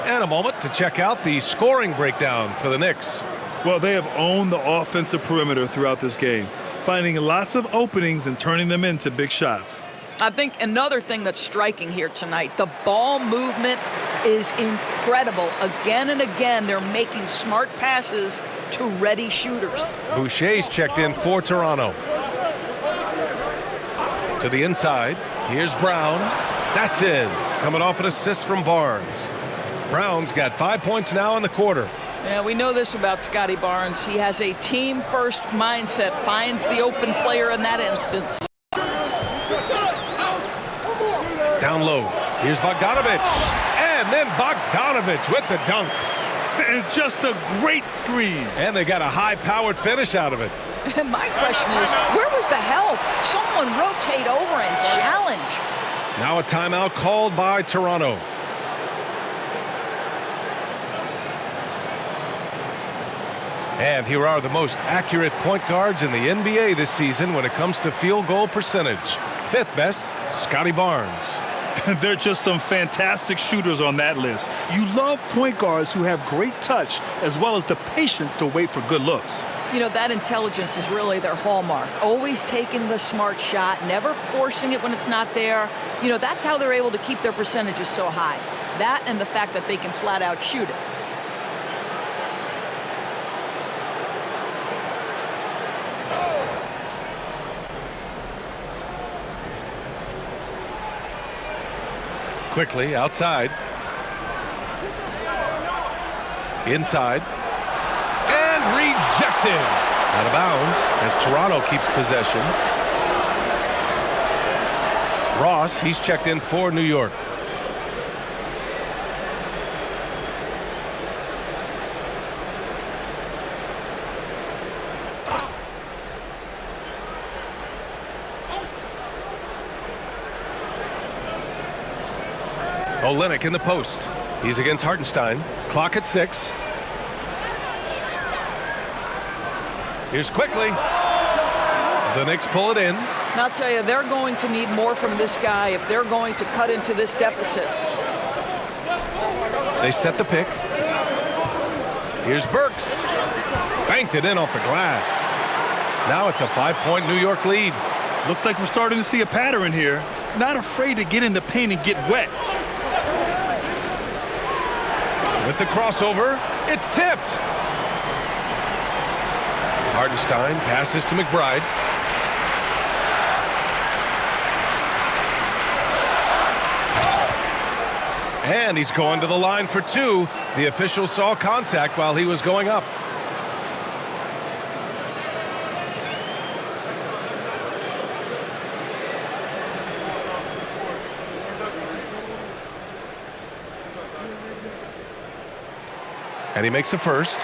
And a moment to check out the scoring breakdown for the Knicks.
Well, they have owned the offensive perimeter throughout this game, finding lots of openings and turning them into big shots.
I think another thing that's striking here tonight, the ball movement is incredible. Again and again, they're making smart passes to ready shooters.
Boucher's checked in for Toronto. To the inside. Here's Brown. That's in. Coming off an assist from Barnes. Brown's got 5 points now in the quarter.
Yeah, we know this about Scotty Barnes. He has a team-first mindset, finds the open player in that instance.
Down low. Here's Bogdanovich. And then Bogdanovich with the dunk.
And just a great screen.
And they got a high-powered finish out of it.
My question is, where was the help? Someone rotate over and challenge.
Now a timeout called by Toronto. And here are the most accurate point guards in the NBA this season when it comes to field goal percentage. Fifth best, Scotty Barnes.
There are just some fantastic shooters on that list. You love point guards who have great touch as well as the patience to wait for good looks.
You know, that intelligence is really their hallmark. Always taking the smart shot, never forcing it when it's not there. You know, that's how they're able to keep their percentages so high. That and the fact that they can flat out shoot it.
Quickly outside. Inside. And rejected. Out of bounds as Toronto keeps possession. Ross, he's checked in for New York. Olynyk in the post. He's against Hartenstein. Clock at 6. Here's quickly. The Knicks pull it in.
And I'll tell you, they're going to need more from this guy if they're going to cut into this deficit.
They set the pick. Here's Burks. Banked it in off the glass. Now it's a 5-point New York lead.
Looks like we're starting to see a pattern here. Not afraid to get in the paint and get wet.
With the crossover, it's tipped. Hartenstein passes to McBride. And he's going to the line for 2. The official saw contact while he was going up. And he makes a first.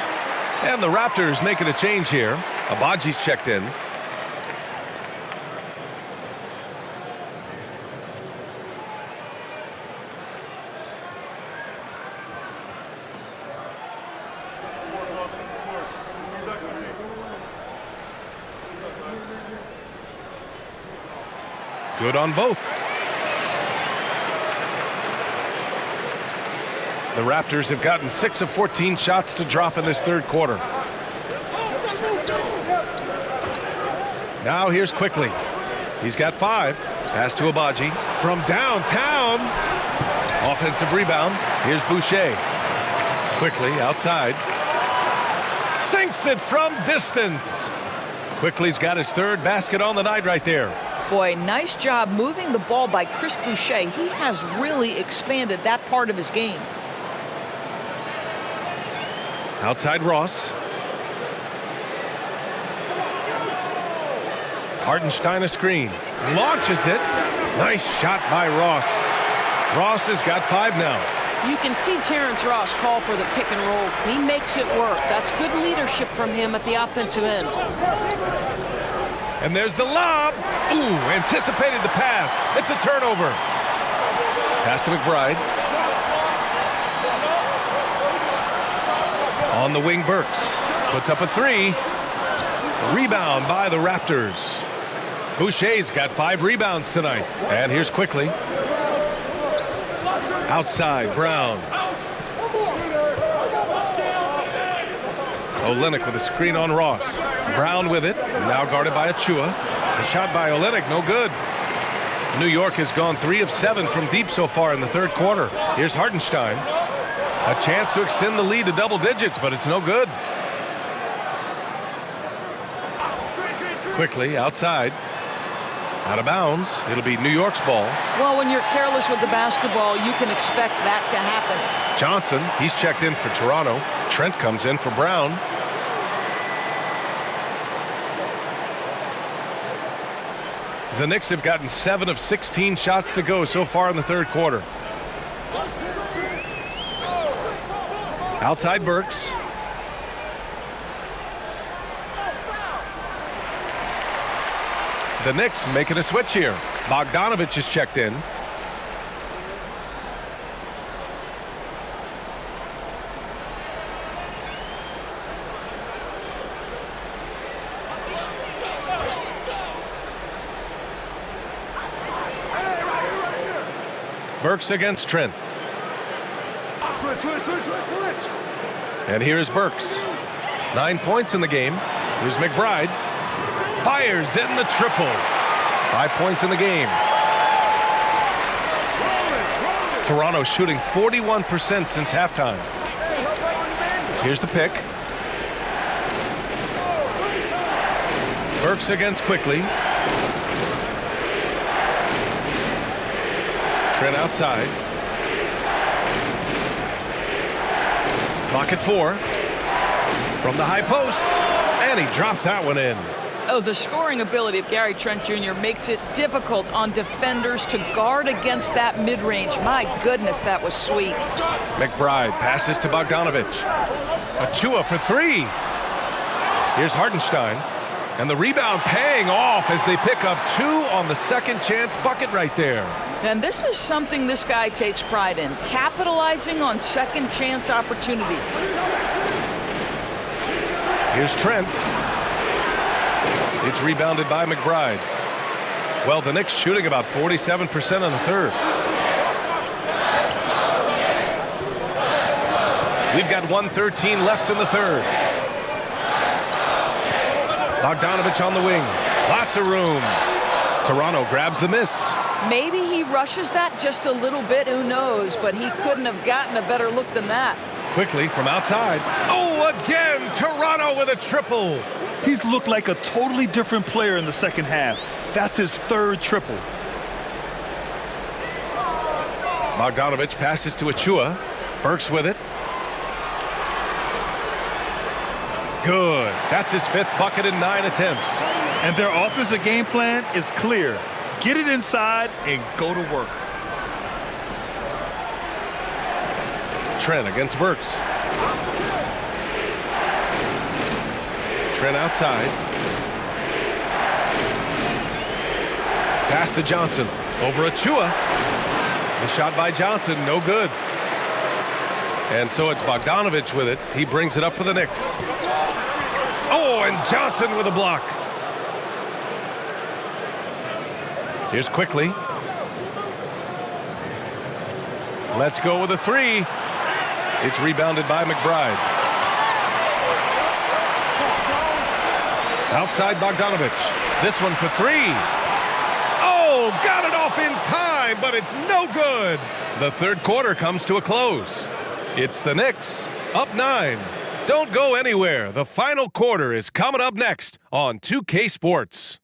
And the Raptors making a change here. Abaji's checked in. Good on both. The Raptors have gotten 6 of 14 shots to drop in this third quarter. Now here's Quickly. He's got 5. Pass to Abaji from downtown. Offensive rebound. Here's Boucher. Quickly outside. Sinks it from distance. Quickly's got his 3rd basket on the night right there.
Boy, nice job moving the ball by Chris Boucher. He has really expanded that part of his game.
Outside Ross. Hartenstein a screen. Launches it. Nice shot by Ross. Ross has got 5 now.
You can see Terrence Ross call for the pick and roll. He makes it work. That's good leadership from him at the offensive end.
And there's the lob. Ooh, anticipated the pass. It's a turnover. Pass to McBride. On the wing, Burks. Puts up a 3. Rebound by the Raptors. Boucher's got 5 rebounds tonight. And here's Quickly. Outside, Brown. Olynyk with a screen on Ross. Brown with it, now guarded by Achua. The shot by Olynyk, no good. New York has gone 3 of 7 from deep so far in the third quarter. Here's Hartenstein. A chance to extend the lead to double digits, but it's no good. Quickly outside. Out of bounds. It'll be New York's ball.
Well, when you're careless with the basketball, you can expect that to happen.
Johnson, he's checked in for Toronto. Trent comes in for Brown. The Knicks have gotten 7 of 16 shots to go so far in the third quarter. Outside Burks. The Knicks making a switch here. Bogdanovich is checked in. Burks against Trent. And here's Burks. 9 points in the game. Here's McBride. Fires in the triple. 5 points in the game. Toronto shooting 41% since halftime. Here's the pick. Burks against Quickly. Trent outside. Clock at 4. From the high post. And he drops that one in.
Oh, the scoring ability of Gary Trent Jr. makes it difficult on defenders to guard against that mid-range. My goodness, that was sweet.
McBride passes to Bogdanovich. Achua for 3. Here's Hartenstein. And the rebound paying off as they pick up 2 on the second chance bucket right there.
And this is something this guy takes pride in, capitalizing on second chance opportunities.
Here's Trent. It's rebounded by McBride. Well, the Knicks shooting about 47% in the third. We've got 1:13 left in the third. Bogdanovich on the wing. Lots of room. Toronto grabs the miss.
Maybe he rushes that just a little bit, who knows, but he couldn't have gotten a better look than that.
Quickly from outside. Oh, again, Toronto with a triple.
He's looked like a totally different player in the second half. That's his third triple.
Bogdanovich passes to Achua. Burks with it. Good. That's his 5th bucket in 9 attempts.
And their offensive game plan is clear. Get it inside and go to work.
Trent against Burks. Trent outside. Pass to Johnson. Over Achua. The shot by Johnson, no good. And so it's Bogdanovich with it. He brings it up for the Knicks. Oh, and Johnson with a block. Here's Quickly. Let's go with a 3. It's rebounded by McBride. Outside Bogdanovich. This one for 3. Oh, got it off in time, but it's no good. The third quarter comes to a close. It's the Knicks, up 9. Don't go anywhere. The final quarter is coming up next on 2K Sports.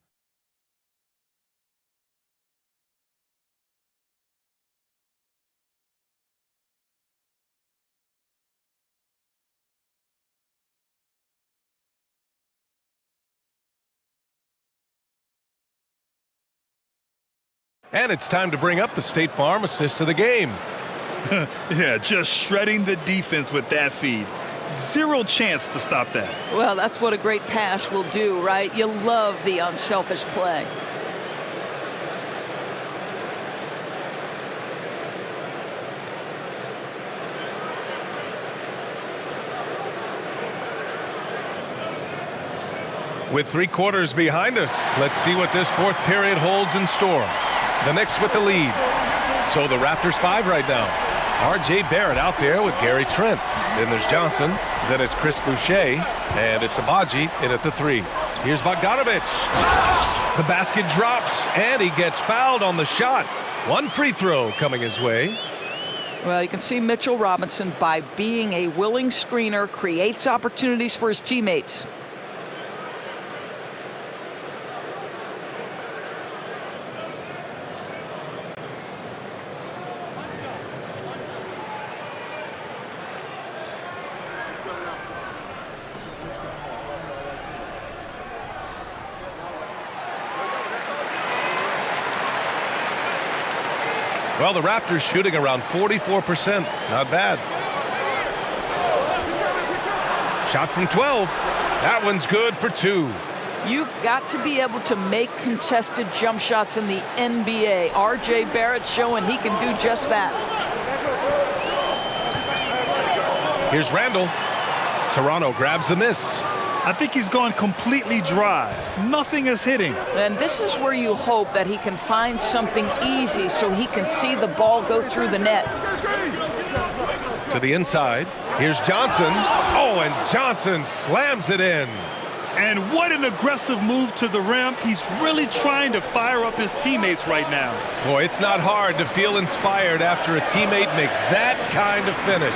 And it's time to bring up the State Farm assist of the game.
Yeah, just shredding the defense with that feed. Zero chance to stop that.
Well, that's what a great pass will do, right? You love the unselfish play.
With 3 quarters behind us, let's see what this fourth period holds in store. The Knicks with the lead. So the Raptors 5 right now. R.J. Barrett out there with Gary Trent. Then there's Johnson. Then it's Chris Boucher. And it's Abaji in at the 3. Here's Bogdanovich. The basket drops, and he gets fouled on the shot. One free throw coming his way.
Well, you can see Mitchell Robinson, by being a willing screener, creates opportunities for his teammates.
Well, the Raptors shooting around 44%. Not bad. Shot from 12. That one's good for 2.
You've got to be able to make contested jump shots in the NBA. R.J. Barrett showing he can do just that.
Here's Randall. Toronto grabs the miss.
I think he's gone completely dry. Nothing is hitting.
And this is where you hope that he can find something easy so he can see the ball go through the net.
To the inside. Here's Johnson. Oh, and Johnson slams it in.
And what an aggressive move to the rim. He's really trying to fire up his teammates right now.
Boy, it's not hard to feel inspired after a teammate makes that kind of finish.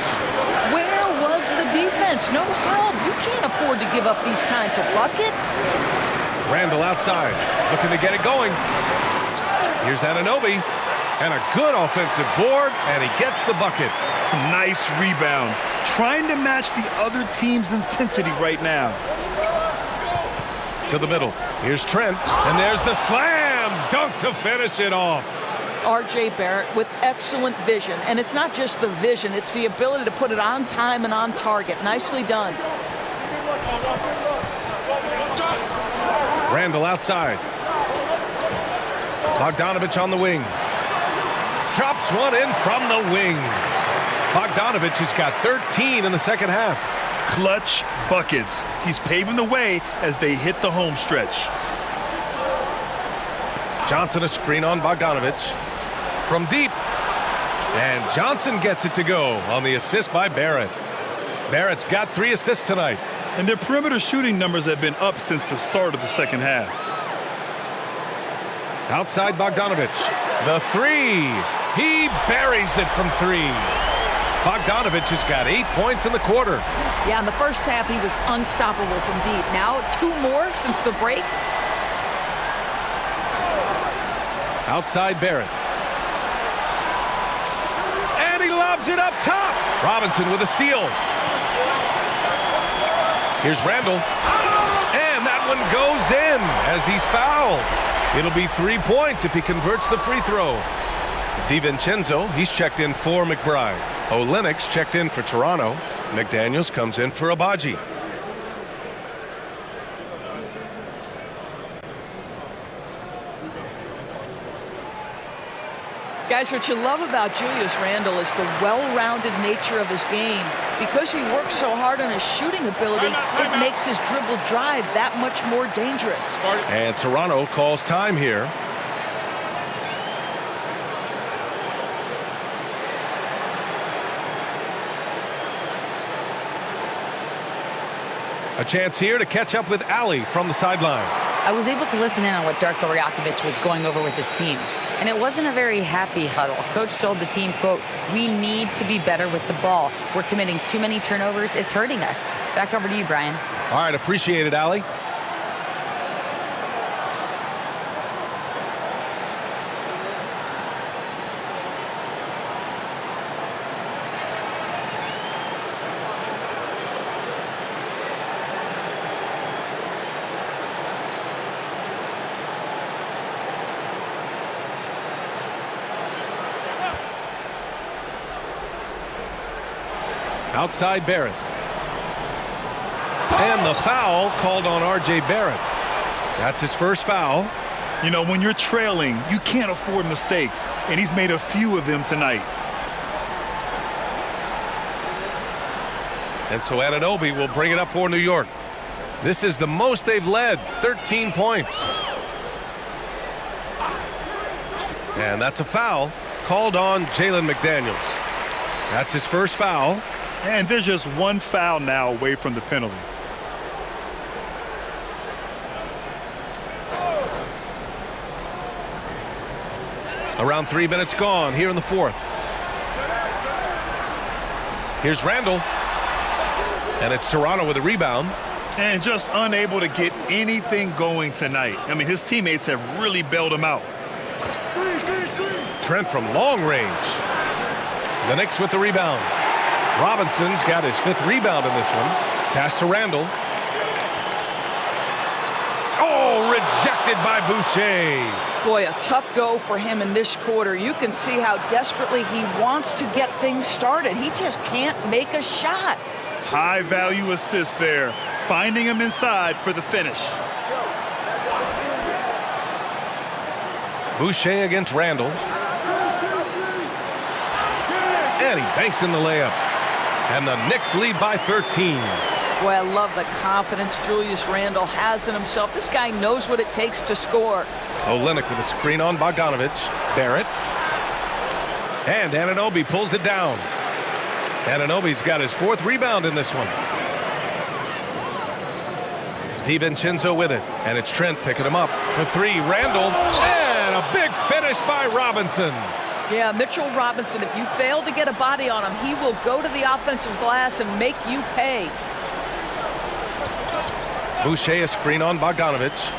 Where was the defense? No help. You can't afford to give up these kinds of buckets.
Randall outside, looking to get it going. Here's Anunoby, and a good offensive board, and he gets the bucket.
Nice rebound. Trying to match the other team's intensity right now.
To the middle. Here's Trent, and there's the slam dunk to finish it off.
R.J. Barrett with excellent vision. And it's not just the vision, it's the ability to put it on time and on target. Nicely done.
Randall outside. Bogdanovich on the wing. Drops one in from the wing. Bogdanovich has got 13 in the second half.
Clutch buckets. He's paving the way as they hit the home stretch.
Johnson a screen on Bogdanovich. From deep. And Johnson gets it to go on the assist by Barrett. Barrett's got 3 assists tonight.
And their perimeter shooting numbers have been up since the start of the second half.
Outside Bogdanovich. The 3. He buries it from 3. Bogdanovich has got 8 points in the quarter.
Yeah, in the first half, he was unstoppable from deep. Now, 2 more since the break.
Outside Barrett. And he lobs it up top. Robinson with a steal. Here's Randall. And that one goes in as he's fouled. It'll be 3 points if he converts the free throw. DiVincenzo, he's checked in for McBride. Olenek's checked in for Toronto. McDaniels comes in for Abaji.
Guys, what you love about Julius Randle is the well-rounded nature of his game. Because he works so hard on his shooting ability, it makes his dribble drive that much more dangerous.
And Toronto calls time here. A chance here to catch up with Ali from the sideline.
I was able to listen in on what Darko Rakovic was going over with his team. And it wasn't a very happy huddle. Coach told the team, quote, "We need to be better with the ball. We're committing too many turnovers. It's hurting us." Back over to you, Brian.
All right, appreciate it, Ali. Outside Barrett. And the foul called on R.J. Barrett. That's his first foul.
You know, when you're trailing, you can't afford mistakes, and he's made a few of them tonight.
And so Anunoby will bring it up for New York. This is the most they've led, 13 points. And that's a foul called on Jalen McDaniels. That's his first foul.
And there's just one foul now away from the penalty.
Around 3 minutes gone here in the fourth. Here's Randall. And it's Toronto with a rebound.
And just unable to get anything going tonight. I mean, his teammates have really bailed him out.
Trent from long range. The Knicks with the rebound. Robinson's got his 5th rebound in this one. Pass to Randall. Oh, rejected by Boucher.
Boy, a tough go for him in this quarter. You can see how desperately he wants to get things started. He just can't make a shot.
High value assist there. Finding him inside for the finish.
Boucher against Randall. And he banks in the layup. And the Knicks lead by 13.
Boy, I love the confidence Julius Randle has in himself. This guy knows what it takes to score.
Olynyk with a screen on Bogdanovich. Barrett. And Anunoby pulls it down. Anunoby's got his 4th rebound in this one. DiVincenzo with it. And it's Trent picking him up for 3. Randall. And a big finish by Robinson.
Yeah, Mitchell Robinson, if you fail to get a body on him, he will go to the offensive glass and make you pay.
Boucher a screen on Bogdanovich.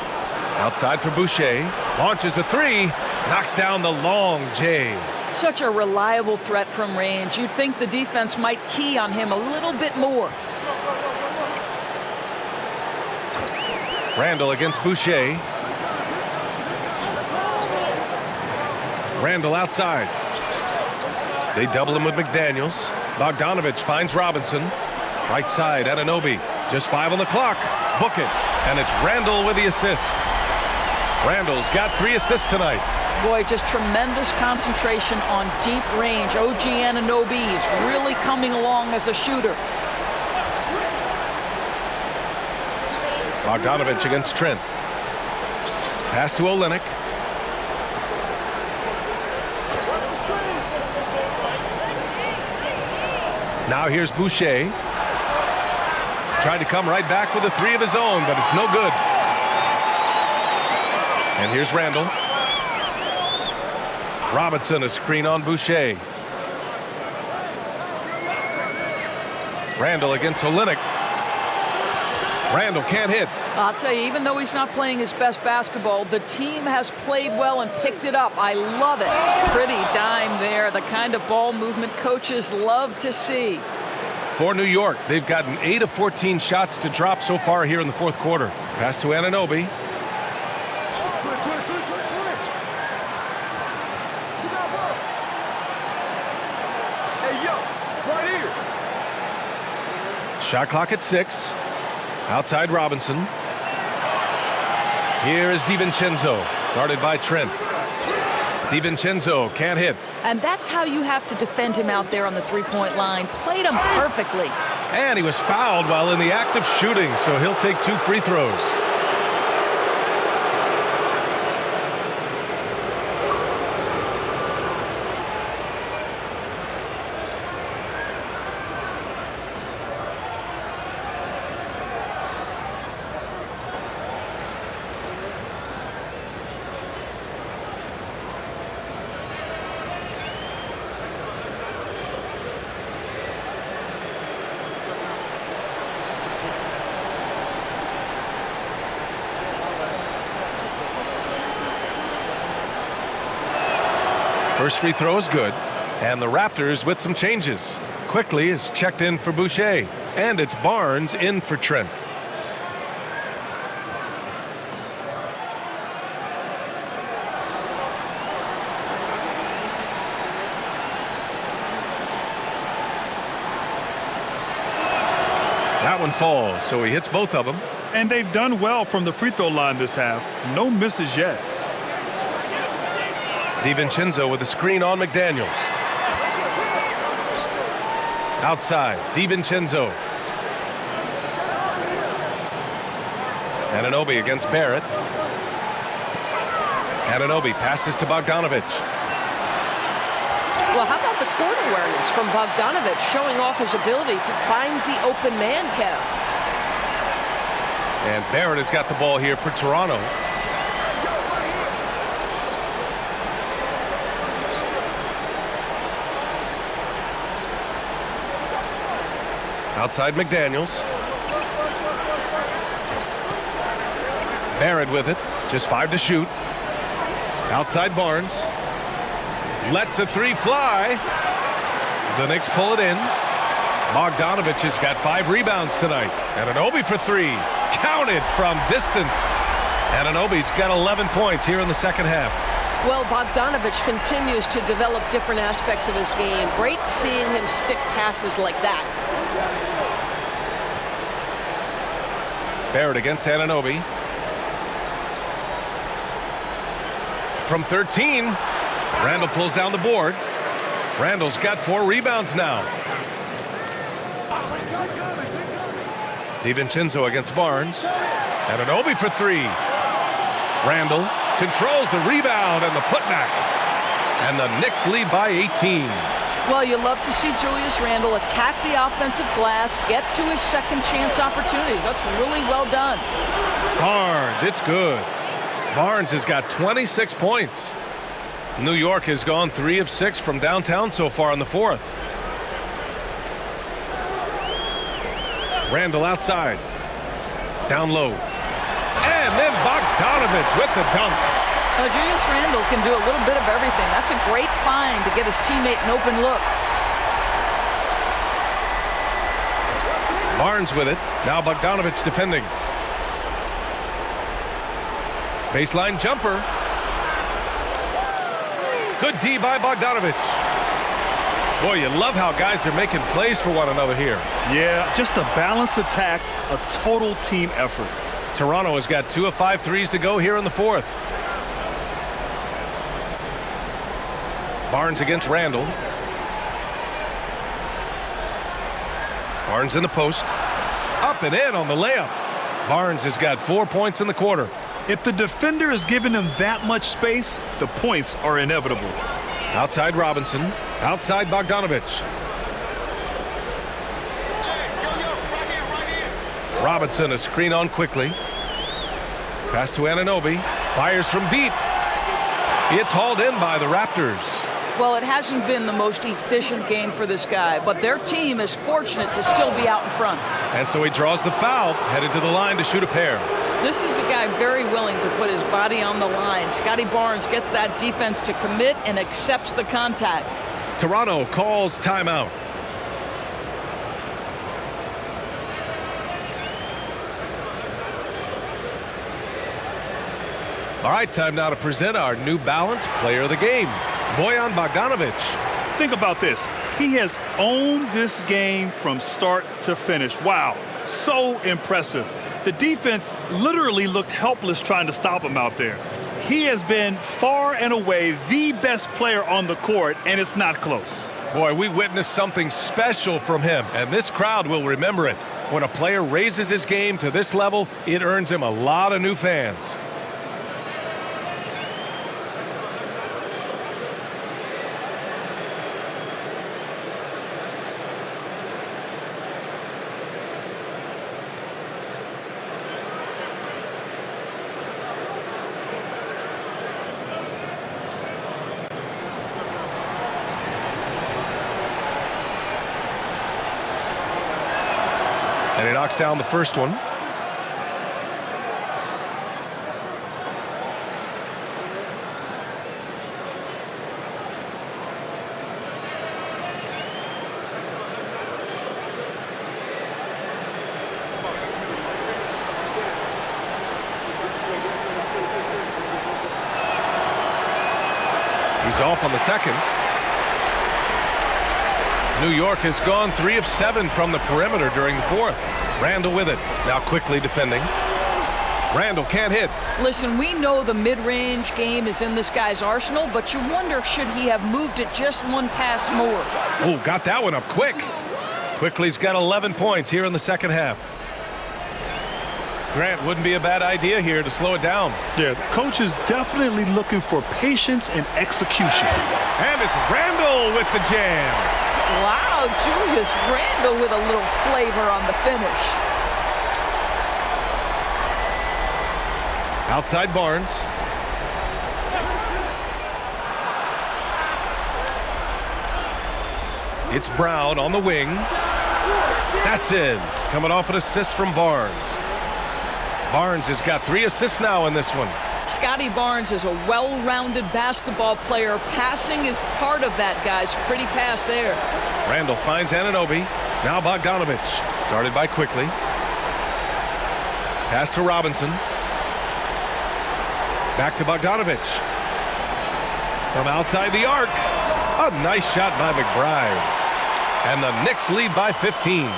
Outside for Boucher. Launches a 3. Knocks down the long J.
Such a reliable threat from range. You'd think the defense might key on him a little bit more.
Randall against Boucher. Randall outside. They double him with McDaniels. Bogdanovich finds Robinson. Right side, Anunoby. Just 5 on the clock. Book it. And it's Randall with the assist. Randall's got 3 assists tonight.
Boy, just tremendous concentration on deep range. OG Anunoby is really coming along as a shooter.
Bogdanovich against Trent. Pass to Olynyk. Now here's Boucher. Tried to come right back with a 3 of his own, but it's no good. And here's Randall. Robinson a screen on Boucher. Randall against Olynyk. Randall can't hit.
I'll tell you, even though he's not playing his best basketball, the team has played well and picked it up. I love it. Pretty dime there, the kind of ball movement coaches love to see.
For New York, they've gotten 8 of 14 shots to drop so far here in the fourth quarter. Pass to Anunoby. Shot clock at 6. Outside Robinson. Here is DiVincenzo, guarded by Trent. DiVincenzo can't hit.
And that's how you have to defend him out there on the three-point line. Played him perfectly.
And he was fouled while in the act of shooting, so he'll take 2 free throws. First free throw is good. And the Raptors with some changes. Quickly is checked in for Boucher. And it's Barnes in for Trent. That one falls, so he hits both of them.
And they've done well from the free throw line this half. No misses yet.
DiVincenzo with a screen on McDaniels. Outside, DiVincenzo. Anunoby against Barrett. Anunoby passes to Bogdanovich.
Well, how about the court awareness from Bogdanovich, showing off his ability to find the open man, Kev?
And Barrett has got the ball here for Toronto. Outside McDaniels. Barrett with it. Just 5 to shoot. Outside Barnes. Lets the 3 fly. The Knicks pull it in. Bogdanovich has got 5 rebounds tonight. Anunoby for 3. Counted from distance. Anunoby's got 11 points here in the second half.
Well, Bogdanovich continues to develop different aspects of his game. Great seeing him stick passes like that.
Barrett against Anunoby. From 13, Randall pulls down the board. Randall's got 4 rebounds now. DiVincenzo against Barnes. Anunoby for 3. Randall controls the rebound and the putback. And the Knicks lead by 18.
Well, you love to see Julius Randle attack the offensive glass, get to his second chance opportunities. That's really well done.
Barnes, it's good. Barnes has got 26 points. New York has gone 3 of 6 from downtown so far in the fourth. Randall outside. Down low. And then Bogdanovich with the dunk.
Julius Randle can do a little bit of everything. That's a great find to get his teammate an open look.
Barnes with it. Now Bogdanovich defending. Baseline jumper. Good D by Bogdanovich. Boy, you love how guys are making plays for one another here.
Yeah, just a balanced attack, a total team effort.
Toronto has got 2 of 5 threes to go here in the fourth. Barnes against Randall. Barnes in the post. Up and in on the layup. Barnes has got 4 points in the quarter.
If the defender is giving him that much space, the points are inevitable.
Outside Robinson. Outside Bogdanovich. Robinson, a screen on quickly. Pass to Anunoby. Fires from deep. It's hauled in by the Raptors.
Well, it hasn't been the most efficient game for this guy, but their team is fortunate to still be out in front.
And so he draws the foul, headed to the line to shoot a pair.
This is a guy very willing to put his body on the line. Scotty Barnes gets that defense to commit and accepts the contact.
Toronto calls timeout. All right, time now to present our New Balance Player of the Game, Bojan Bogdanovich.
Think about this. He has owned this game from start to finish. Wow, so impressive. The defense literally looked helpless trying to stop him out there. He has been far and away the best player on the court, and it's not close.
Boy, we witnessed something special from him, and this crowd will remember it. When a player raises his game to this level, it earns him a lot of new fans. And he knocks down the first one. He's off on the second. New York has gone 3 of 7 from the perimeter during the fourth. Randall with it. Now quickly defending. Randall can't hit.
Listen, we know the mid-range game is in this guy's arsenal, but you wonder, should he have moved it just one pass more?
Oh, got that one up quick. Quickly's got 11 points here in the second half. Grant, wouldn't be a bad idea here to slow it down.
Yeah, the coach is definitely looking for patience and execution.
And it's Randall with the jam.
Wow, Julius Randle with a little flavor on the finish.
Outside Barnes. It's Brown on the wing. That's in. Coming off an assist from Barnes. Barnes has got 3 assists now in this one.
Scotty Barnes is a well-rounded basketball player. Passing is part of that, guys. Pretty pass there.
Randall finds Anunoby. Now Bogdanovich. Guarded by Quickly. Pass to Robinson. Back to Bogdanovich. From outside the arc. A nice shot by McBride. And the Knicks lead by 15.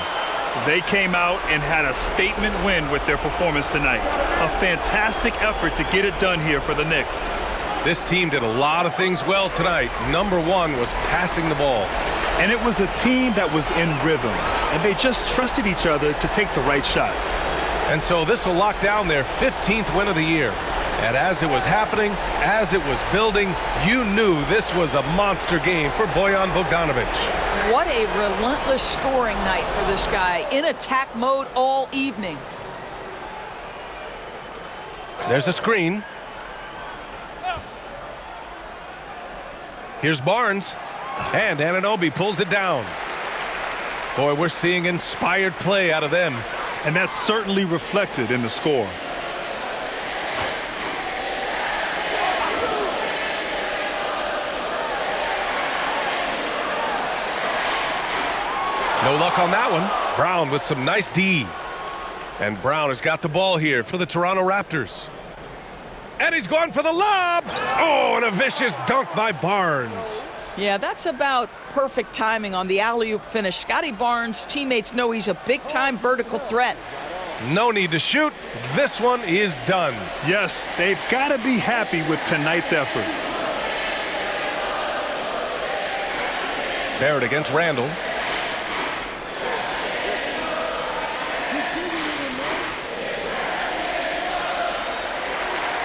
They came out and had a statement win with their performance tonight. A fantastic effort to get it done here for the Knicks.
This team did a lot of things well tonight. Number 1 was passing the ball.
And it was a team that was in rhythm, and they just trusted each other to take the right shots.
And so this will lock down their 15th win of the year. And as it was happening, as it was building, you knew this was a monster game for Bojan Bogdanovich.
What a relentless scoring night for this guy. In attack mode all evening.
There's a screen. Here's Barnes. And Anunoby pulls it down. Boy, we're seeing inspired play out of them.
And that's certainly reflected in the score.
No luck on that one. Brown with some nice D. And Brown has got the ball here for the Toronto Raptors. And he's going for the lob. Oh, and a vicious dunk by Barnes.
Yeah, that's about perfect timing on the alley-oop finish. Scotty Barnes' teammates know he's a big-time vertical threat.
No need to shoot. This one is done.
Yes, they've got to be happy with tonight's effort.
Barrett against Randall.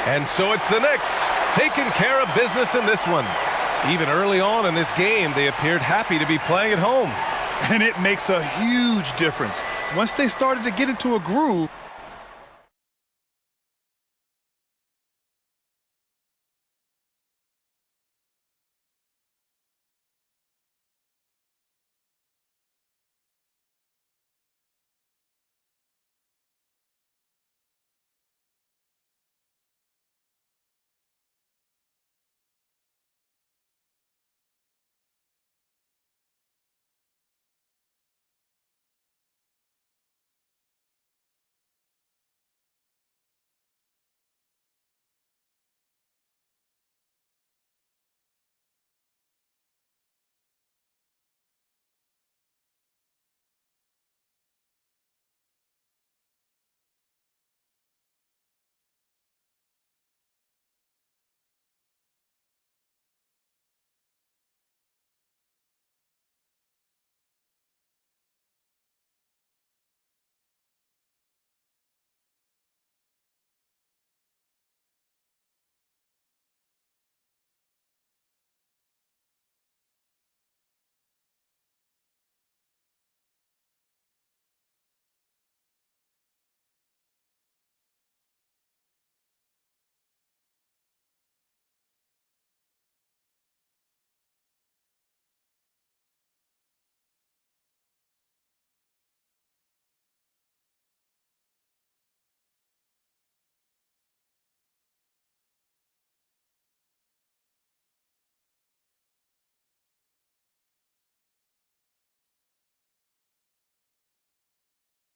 And so it's the Knicks taking care of business in this one. Even early on in this game, they appeared happy to be playing at home.
And it makes a huge difference. Once they started to get into a groove,